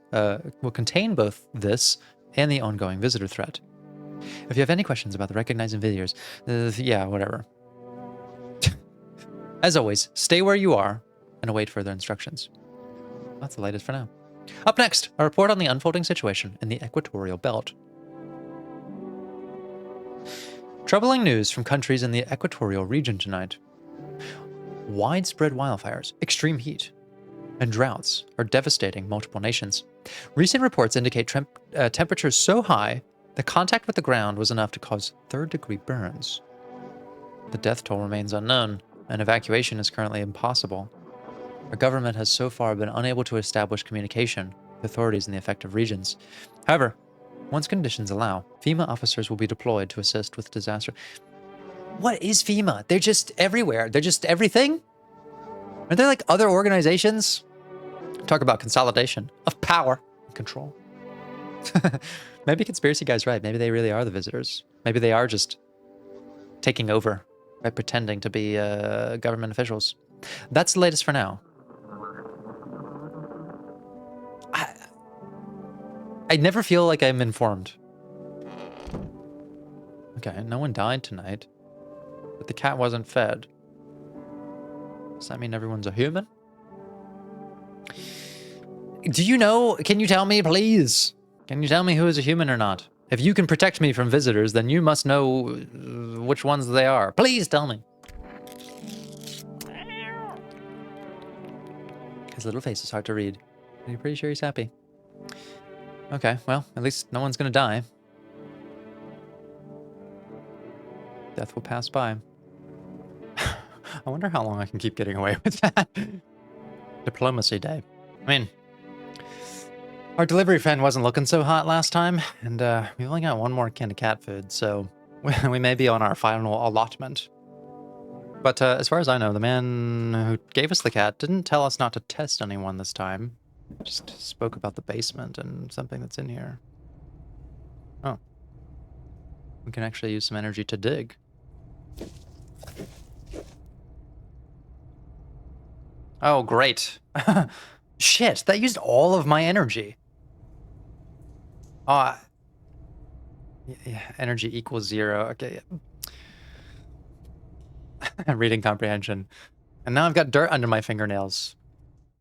and the ongoing visitor threat. If you have any questions about the recognizing videos, yeah, whatever. As always, stay where you are and await further instructions. That's the latest for now. Up next, a report on the unfolding situation in the equatorial belt. Troubling news from countries in the equatorial region tonight. Widespread wildfires, extreme heat, and droughts are devastating multiple nations. Recent reports indicate temperatures so high that contact with the ground was enough to cause third-degree burns. The death toll remains unknown, and evacuation is currently impossible. Our government has so far been unable to establish communication with authorities in the affected regions. However, once conditions allow, FEMA officers will be deployed to assist with disaster. What is FEMA? They're just everywhere. They're just everything? Are there like other organizations? Talk about consolidation of power and control. Maybe Conspiracy Guy's right. Maybe they really are the visitors. Maybe they are just taking over by pretending to be government officials. That's the latest for now. I never feel like I'm informed. Okay, no one died tonight, but the cat wasn't fed. Does that mean everyone's a human? Do you know? Can you tell me, please? Can you tell me who is a human or not? If you can protect me from visitors, then you must know which ones they are. Please tell me. His little face is hard to read. Are you pretty sure he's happy? Okay, well, at least no one's gonna die. Death will pass by. I wonder how long I can keep getting away with that. Diplomacy day. I mean, our delivery friend wasn't looking so hot last time, and we only got one more can of cat food, so we may be on our final allotment. But as far as I know, the man who gave us the cat didn't tell us not to test anyone this time. Just spoke about the basement and something that's in here. Oh. We can actually use some energy to dig. Oh, great. Shit, that used all of my energy. Yeah, energy equals 0. Okay. Reading comprehension. And now I've got dirt under my fingernails.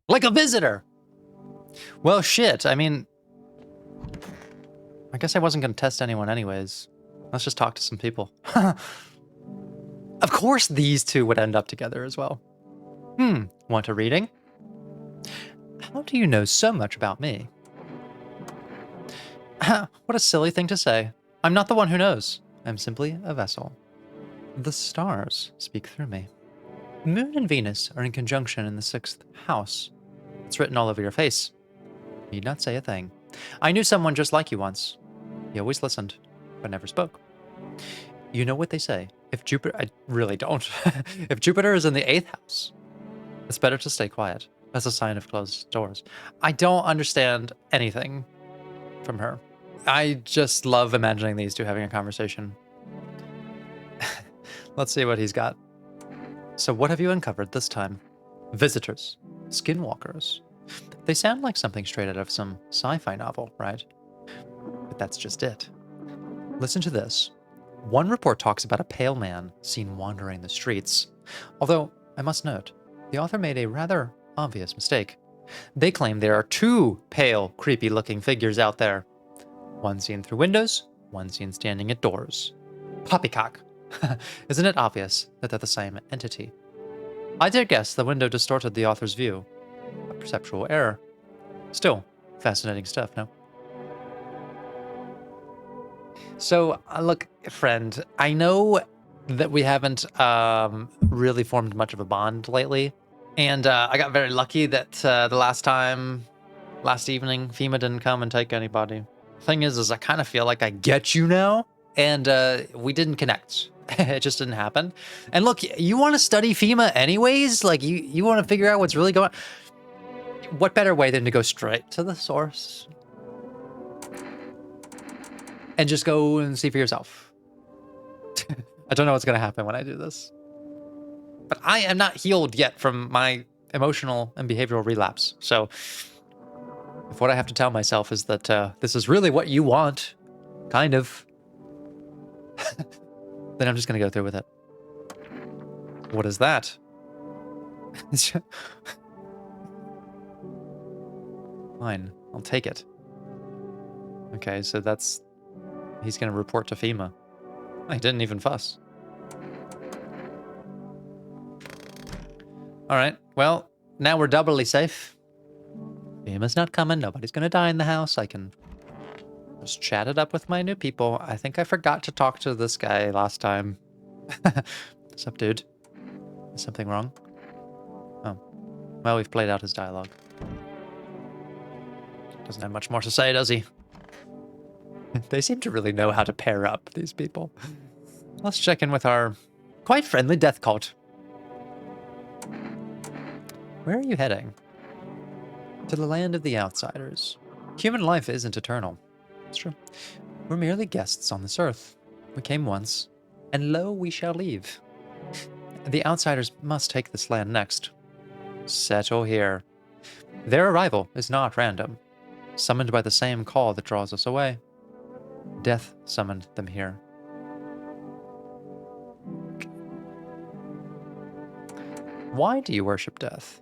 Like a visitor! Well, shit, I mean... I guess I wasn't going to test anyone anyways. Let's just talk to some people. Of course these two would end up together as well. Want a reading? How do you know so much about me? What a silly thing to say. I'm not the one who knows. I'm simply a vessel. The stars speak through me. Moon and Venus are in conjunction in the 6th house. It's written all over your face. Need not say a thing. I knew someone just like you once. He always listened, but never spoke. You know what they say. If Jupiter... I really don't. If Jupiter is in the 8th house, it's better to stay quiet. That's a sign of closed doors. I don't understand anything from her. I just love imagining these two having a conversation. Let's see what he's got. So what have you uncovered this time? Visitors. Skinwalkers. They sound like something straight out of some sci-fi novel, right? But that's just it. Listen to this. One report talks about a pale man seen wandering the streets. Although, I must note, the author made a rather obvious mistake. They claim there are 2 pale, creepy-looking figures out there. One seen through windows, one seen standing at doors. Poppycock. Isn't it obvious that they're the same entity? I dare guess the window distorted the author's view. A perceptual error. Still, fascinating stuff, no? So, look, friend, I know that we haven't really formed much of a bond lately. And I got very lucky that the last evening, FEMA didn't come and take anybody. Thing is I kind of feel like I get you now, and we didn't connect. It just didn't happen. And look, you want to study FEMA anyways? Like, you want to figure out what's really going on? What better way than to go straight to the source? And just go and see for yourself. I don't know what's going to happen when I do this. But I am not healed yet from my emotional and behavioral relapse. So if what I have to tell myself is that this is really what you want, kind of, then I'm just going to go through with it. What is that? Fine, I'll take it. Okay, so that's... He's going to report to FEMA. I didn't even fuss. All right, well, now we're doubly safe. FEMA's not coming. Nobody's going to die in the house. I can just chat it up with my new people. I think I forgot to talk to this guy last time. What's up, dude? Is something wrong? Oh. Well, we've played out his dialogue. Doesn't have much more to say, does he? They seem to really know how to pair up, these people. Let's check in with our quite friendly death cult. Where are you heading? To the land of the outsiders. Human life isn't eternal. It's true. We're merely guests on this earth. We came once, and lo, we shall leave. The outsiders must take this land next. Settle here. Their arrival is not random. Summoned by the same call that draws us away. Death summoned them here. Why do you worship death?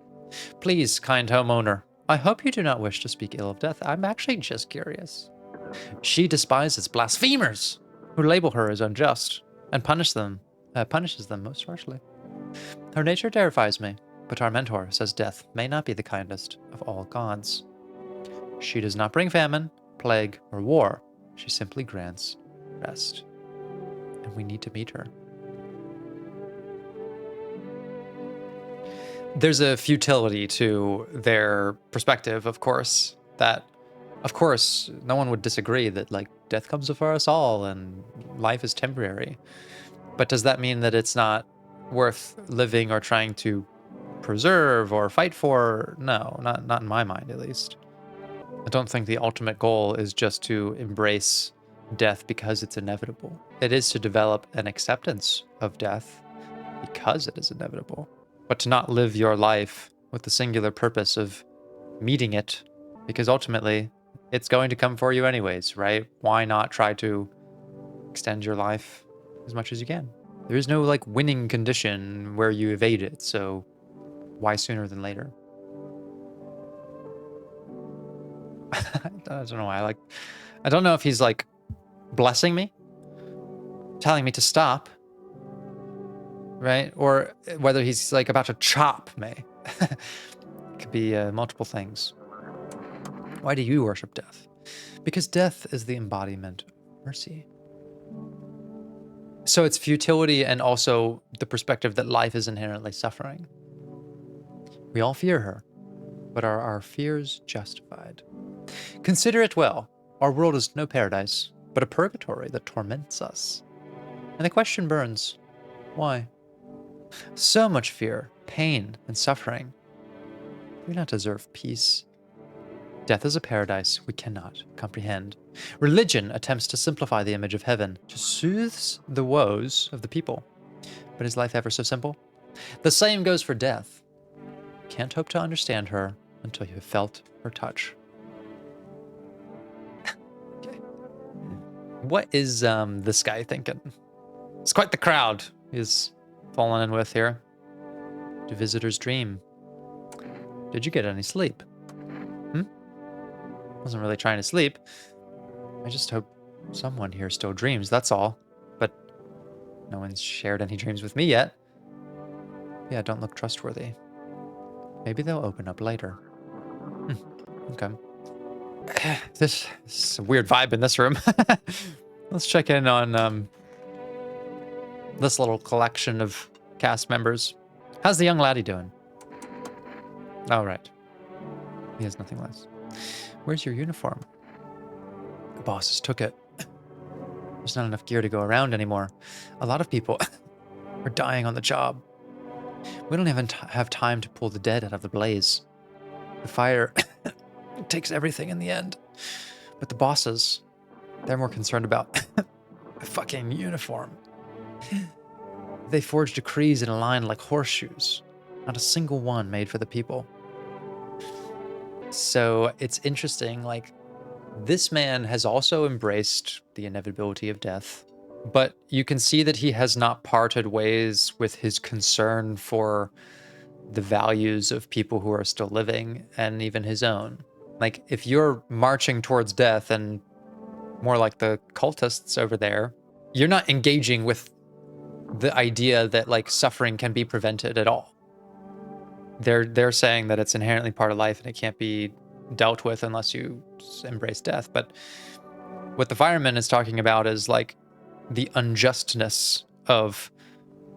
Please, kind homeowner, I hope you do not wish to speak ill of death. I'm actually just curious. She despises blasphemers who label her as unjust and punishes them most harshly. Her nature terrifies me, but our mentor says death may not be the kindest of all gods. She does not bring famine, plague, or war. She simply grants rest. And we need to meet her. There's a futility to their perspective, of course, that, of course, no one would disagree that, like, death comes before us all and life is temporary. But does that mean that it's not worth living or trying to preserve or fight for? No, not in my mind, at least. I don't think the ultimate goal is just to embrace death because it's inevitable. It is to develop an acceptance of death because it is inevitable. But to not live your life with the singular purpose of meeting it, because ultimately it's going to come for you anyways, right? Why not try to extend your life as much as you can? There is no like winning condition where you evade it, so why sooner than later? I don't know why. I don't know if he's like blessing me, telling me to stop, right? Or whether he's like about to chop me. It could be multiple things. Why do you worship death? Because death is the embodiment of mercy. So it's futility and also the perspective that life is inherently suffering. We all fear her, but are our fears justified? Consider it well. Our world is no paradise, but a purgatory that torments us. And the question burns, why? So much fear, pain, and suffering. Do we not deserve peace? Death is a paradise we cannot comprehend. Religion attempts to simplify the image of heaven, to soothe the woes of the people. But is life ever so simple? The same goes for death. You can't hope to understand her until you have felt her touch. Okay. What is this guy thinking? It's quite the crowd he's fallen in with here. Do visitors dream? Did you get any sleep? Wasn't really trying to sleep. I just hope someone here still dreams, that's all. But no one's shared any dreams with me yet. Yeah, don't look trustworthy. Maybe they'll open up later. Okay. This is a weird vibe in this room. Let's check in on this little collection of cast members. How's the young laddie doing? Oh, right. He has nothing less. Where's your uniform? The bosses took it. There's not enough gear to go around anymore. A lot of people are dying on the job. We don't even have time to pull the dead out of the blaze. The fire takes everything in the end. But the bosses, they're more concerned about the fucking uniform. They forge decrees in a line like horseshoes. Not a single one made for the people. So it's interesting, like, this man has also embraced the inevitability of death, but you can see that he has not parted ways with his concern for the values of people who are still living and even his own. Like, if you're marching towards death and more like the cultists over there, you're not engaging with the idea that like suffering can be prevented at all. They're saying that it's inherently part of life and it can't be dealt with unless you embrace death. But what the fireman is talking about is like the unjustness of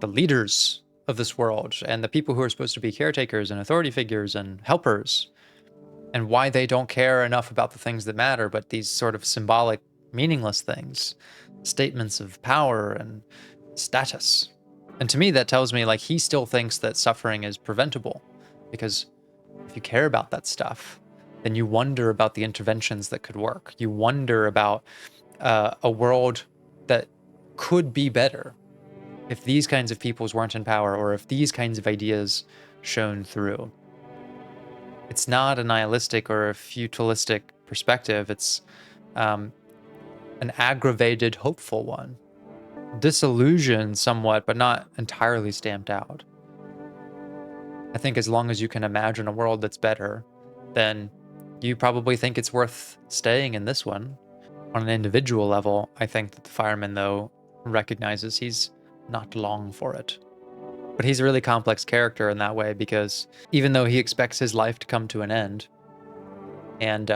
the leaders of this world and the people who are supposed to be caretakers and authority figures and helpers, and why they don't care enough about the things that matter, but these sort of symbolic, meaningless things, statements of power and status. And to me, that tells me like he still thinks that suffering is preventable, because if you care about that stuff, then you wonder about the interventions that could work. You wonder about a world that could be better. if these kinds of peoples weren't in power, or if these kinds of ideas shone through. It's not a nihilistic or a fatalistic perspective. It's an aggravated, hopeful one. Disillusioned somewhat, but not entirely stamped out. I think as long as you can imagine a world that's better, then you probably think it's worth staying in this one. On an individual level, I think that the fireman, though, recognizes he's not long for it. But he's a really complex character in that way, because even though he expects his life to come to an end, and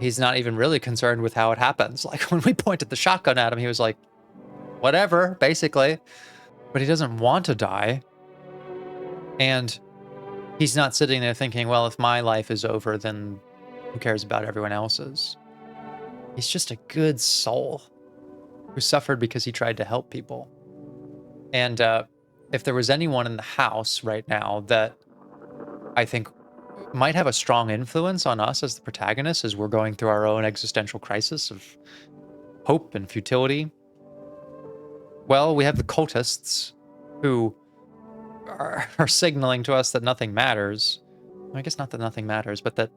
he's not even really concerned with how it happens. Like when we pointed the shotgun at him, he was like, whatever, basically. But he doesn't want to die. And he's not sitting there thinking, well, if my life is over, then who cares about everyone else's? He's just a good soul who suffered because he tried to help people. And if there was anyone in the house right now that I think might have a strong influence on us as the protagonists as we're going through our own existential crisis of hope and futility, well, we have the cultists who are signaling to us that nothing matters. I guess not that nothing matters, but that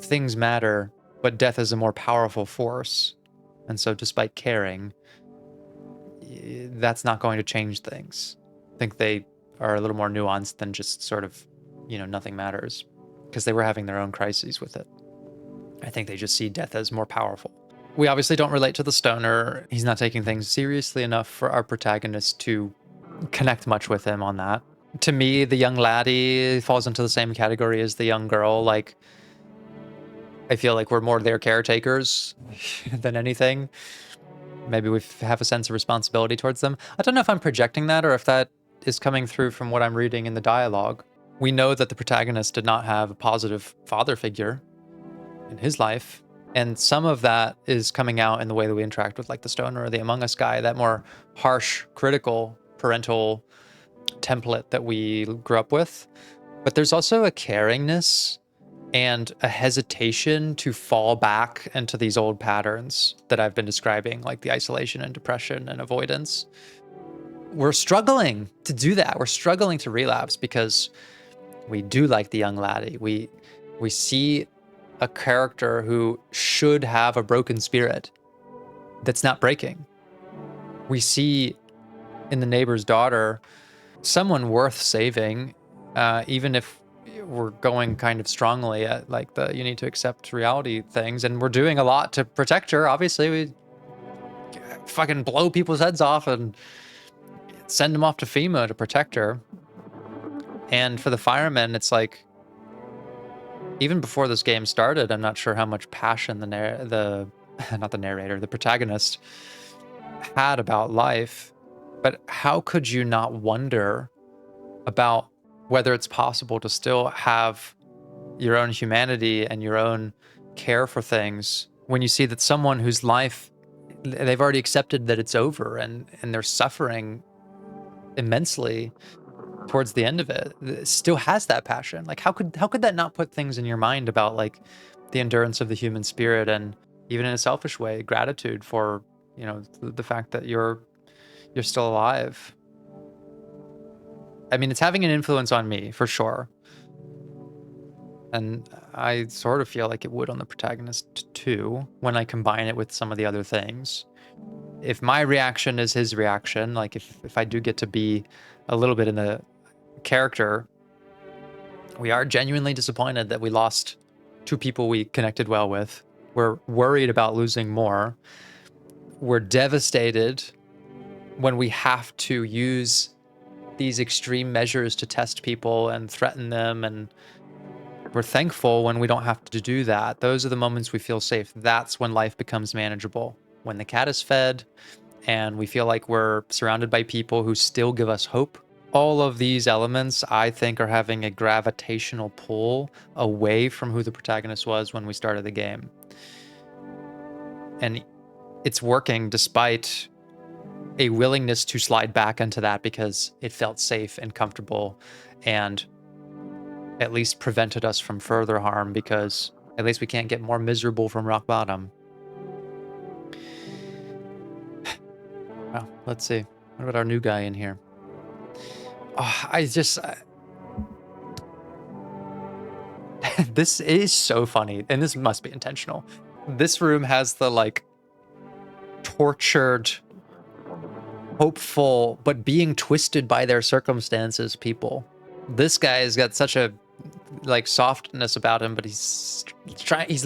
things matter, but death is a more powerful force. And so despite caring, that's not going to change things. I think they are a little more nuanced than just sort of, nothing matters, because they were having their own crises with it. I think they just see death as more powerful. We obviously don't relate to the stoner. He's not taking things seriously enough for our protagonist to connect much with him on that. To me, the young laddie falls into the same category as the young girl. Like, I feel like we're more their caretakers than anything. Maybe we have a sense of responsibility towards them. I don't know if I'm projecting that or if that is coming through from what I'm reading in the dialogue. We know that the protagonist did not have a positive father figure in his life. And some of that is coming out in the way that we interact with like the stoner or the Among Us guy, that more harsh, critical parental template that we grew up with. But there's also a caringness and a hesitation to fall back into these old patterns that I've been describing, like the isolation and depression and avoidance. We're struggling to do that. We're struggling to relapse because we do like the young laddie. We see a character who should have a broken spirit that's not breaking. We see in the neighbor's daughter someone worth saving, even if we're going kind of strongly at like the you need to accept reality things, and we're doing a lot to protect her. Obviously, we fucking blow people's heads off and send them off to FEMA to protect her. And for the firemen, it's like, even before this game started, I'm not sure how much passion the protagonist had about life, but how could you not wonder about whether it's possible to still have your own humanity and your own care for things when you see that someone whose life, they've already accepted that it's over and they're suffering immensely towards the end of it, still has that passion. Like how could that not put things in your mind about like the endurance of the human spirit, and even in a selfish way, gratitude for, the fact that you're still alive. I mean, it's having an influence on me for sure. And I sort of feel like it would on the protagonist too, when I combine it with some of the other things. If my reaction is his reaction, like if I do get to be a little bit in the character, we are genuinely disappointed that we lost two people we connected well with. We're worried about losing more. We're devastated when we have to use these extreme measures to test people and threaten them, and we're thankful when we don't have to do that. Those are the moments we feel safe. That's when life becomes manageable. When the cat is fed and we feel like we're surrounded by people who still give us hope. All of these elements, I think, are having a gravitational pull away from who the protagonist was when we started the game. And it's working despite a willingness to slide back into that because it felt safe and comfortable and at least prevented us from further harm, because at least we can't get more miserable from rock bottom. Well, let's see. What about our new guy in here? Oh, this is so funny, and this must be intentional. This room has the, like, tortured, hopeful, but being twisted by their circumstances people. This guy has got such a, like, softness about him, but he's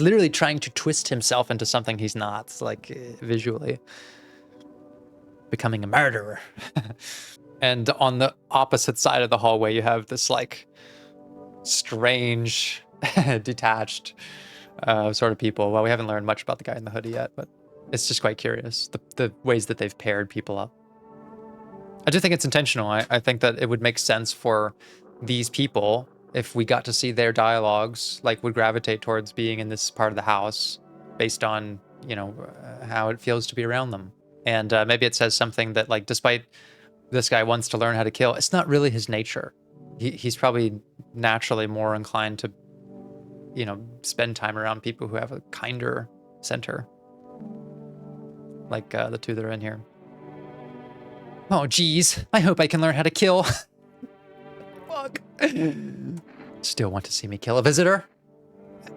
literally trying to twist himself into something he's not, like, visually. Becoming a murderer. And on the opposite side of the hallway, you have this, like, strange, detached sort of people. Well, we haven't learned much about the guy in the hoodie yet, but it's just quite curious, the ways that they've paired people up. I do think it's intentional. I think that it would make sense for these people, if we got to see their dialogues, like, would gravitate towards being in this part of the house based on, you know, how it feels to be around them. And maybe it says something that, like, despite this guy wants to learn how to kill, it's not really his nature. He's probably naturally more inclined to, you know, spend time around people who have a kinder center. Like the two that are in here. Oh, geez. I hope I can learn how to kill. Fuck. Still want to see me kill a visitor?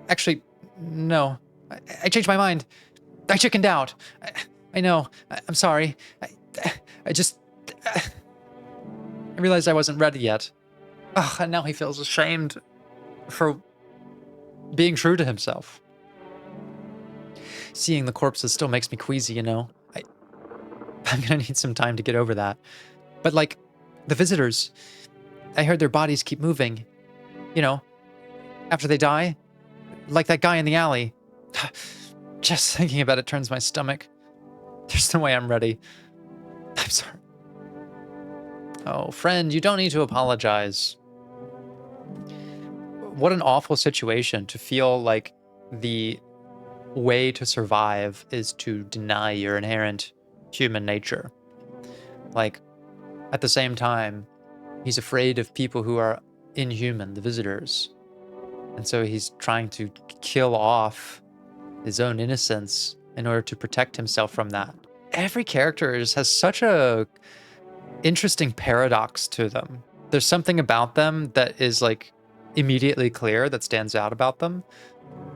Actually, no. I changed my mind. I chickened out. I know. I'm sorry. I just... I realized I wasn't ready yet. Ugh, and now he feels ashamed for being true to himself. Seeing the corpses still makes me queasy, you know. I'm gonna need some time to get over that. But, like, the visitors, I heard their bodies keep moving. You know, after they die. Like that guy in the alley. Just thinking about it turns my stomach. There's no way I'm ready. I'm sorry. Oh, friend, you don't need to apologize. What an awful situation to feel like the way to survive is to deny your inherent human nature. Like, at the same time, he's afraid of people who are inhuman, the visitors. And so he's trying to kill off his own innocence in order to protect himself from that. Every character just has such a interesting paradox to them. There's something about them that is, like, immediately clear, that stands out about them.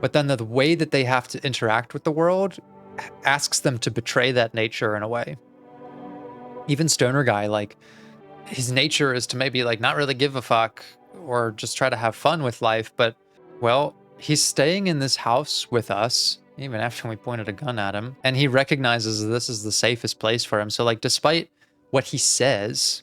But then the way that they have to interact with the world asks them to betray that nature in a way. Even Stoner Guy, like, his nature is to maybe, like, not really give a fuck or just try to have fun with life. But, well, he's staying in this house with us, even after we pointed a gun at him. And he recognizes this is the safest place for him. So, like, despite what he says,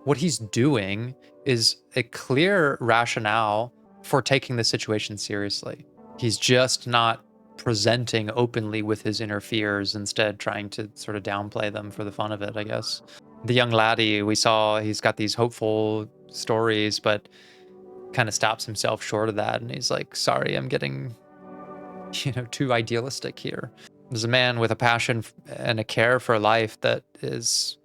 what he's doing is a clear rationale for taking the situation seriously. He's just not presenting openly with his inner fears, instead trying to sort of downplay them for the fun of it, I guess. The young laddie we saw, he's got these hopeful stories, but kind of stops himself short of that. And he's like, sorry, I'm getting, you know, too idealistic here. There's a man with a passion and a care for life that is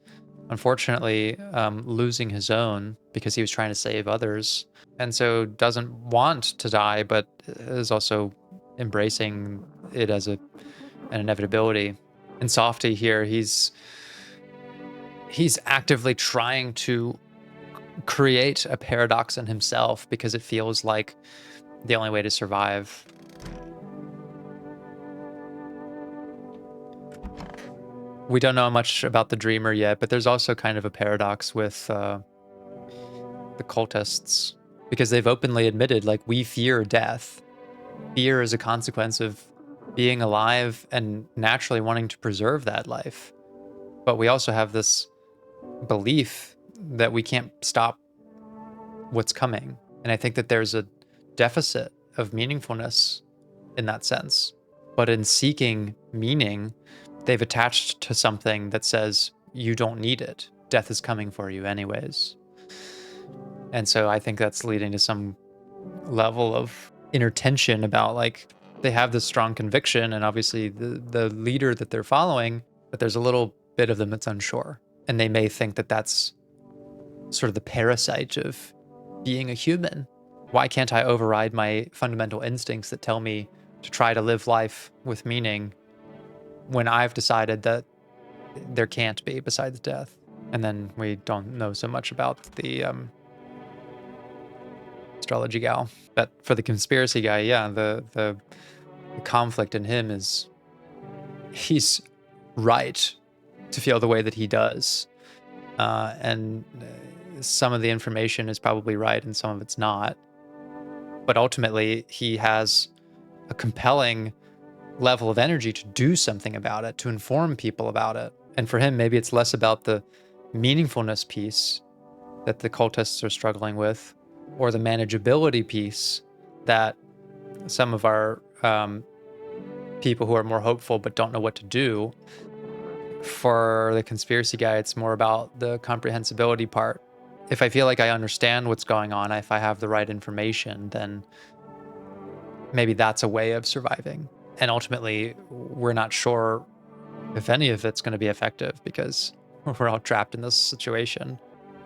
unfortunately losing his own because he was trying to save others. And so doesn't want to die, but is also embracing it as an inevitability. And Softy here, he's actively trying to create a paradox in himself because it feels like the only way to survive. We don't know much about the Dreamer yet, but there's also kind of a paradox with the cultists, because they've openly admitted, like, we fear death. Fear is a consequence of being alive and naturally wanting to preserve that life. But we also have this belief that we can't stop what's coming. And I think that there's a deficit of meaningfulness in that sense. But in seeking meaning, they've attached to something that says, you don't need it. Death is coming for you anyways. And so I think that's leading to some level of inner tension about, like, they have this strong conviction and obviously the leader that they're following, but there's a little bit of them that's unsure. And they may think that that's sort of the parasite of being a human. Why can't I override my fundamental instincts that tell me to try to live life with meaning when I've decided that there can't be besides death? And then we don't know so much about the astrology gal. But for the conspiracy guy, yeah, the conflict in him is he's right to feel the way that he does. And some of the information is probably right and some of it's not. But ultimately, he has a compelling level of energy to do something about it, to inform people about it. And for him, maybe it's less about the meaningfulness piece that the cultists are struggling with, or the manageability piece that some of our people who are more hopeful but don't know what to do. For the conspiracy guy, it's more about the comprehensibility part. If I feel like I understand what's going on, if I have the right information, then maybe that's a way of surviving. And ultimately, we're not sure if any of it's going to be effective because we're all trapped in this situation.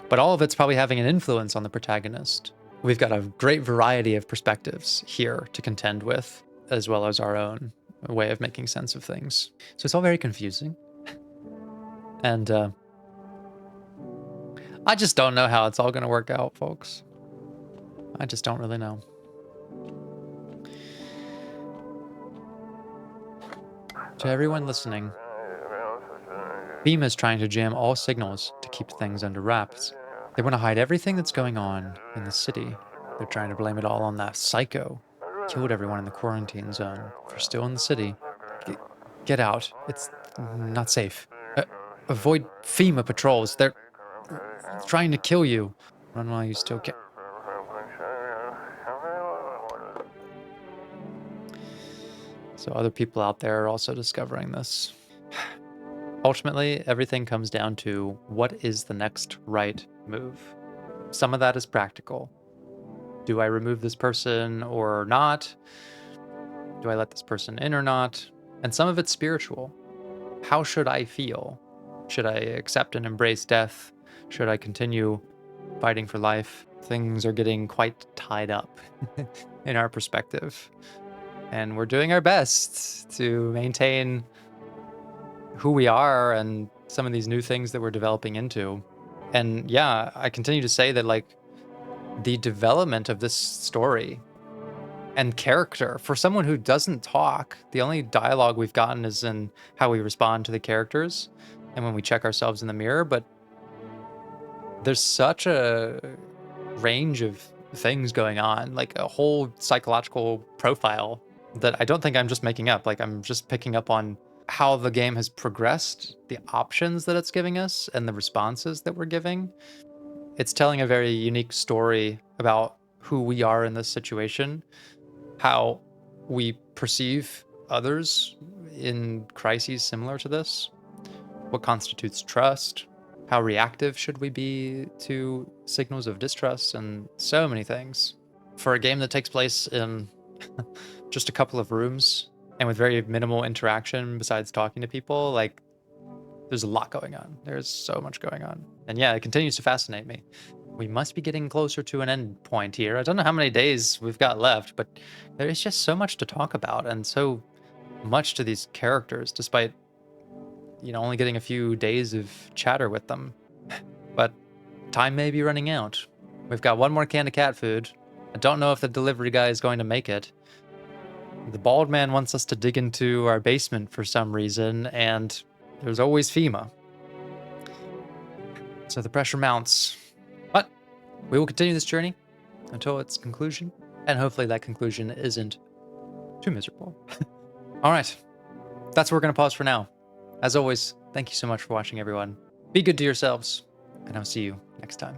But all of it's probably having an influence on the protagonist. We've got a great variety of perspectives here to contend with, as well as our own way of making sense of things. So it's all very confusing. And I just don't know how it's all going to work out, folks. I just don't really know. To everyone listening, FEMA's trying to jam all signals to keep things under wraps. They want to hide everything that's going on in the city. They're trying to blame it all on that psycho who killed everyone in the quarantine zone. If you're still in the city, get out. It's not safe. Avoid FEMA patrols. They're trying to kill you. Run while you still can. So other people out there are also discovering this. Ultimately, everything comes down to what is the next right move. Some of that is practical. Do I remove this person or not? Do I let this person in or not? And some of it's spiritual. How should I feel? Should I accept and embrace death? Should I continue fighting for life? Things are getting quite tied up in our perspective. And we're doing our best to maintain who we are and some of these new things that we're developing into. And yeah, I continue to say that, like, the development of this story and character for someone who doesn't talk, the only dialogue we've gotten is in how we respond to the characters and when we check ourselves in the mirror. But there's such a range of things going on, like a whole psychological profile that I don't think I'm just making up. Like, I'm just picking up on how the game has progressed, the options that it's giving us, and the responses that we're giving. It's telling a very unique story about who we are in this situation, how we perceive others in crises similar to this, what constitutes trust, how reactive should we be to signals of distrust, and so many things. For a game that takes place in just a couple of rooms and with very minimal interaction besides talking to people, like, there's a lot going on. There's so much going on. And yeah, it continues to fascinate me. We must be getting closer to an end point here. I don't know how many days we've got left, but there is just so much to talk about and so much to these characters, despite, only getting a few days of chatter with them. But time may be running out. We've got one more can of cat food. I don't know if the delivery guy is going to make it. The bald man wants us to dig into our basement for some reason, and there's always FEMA. So the pressure mounts. But we will continue this journey until its conclusion, and hopefully that conclusion isn't too miserable. All right, that's where we're going to pause for now. As always, thank you so much for watching, everyone. Be good to yourselves, and I'll see you next time.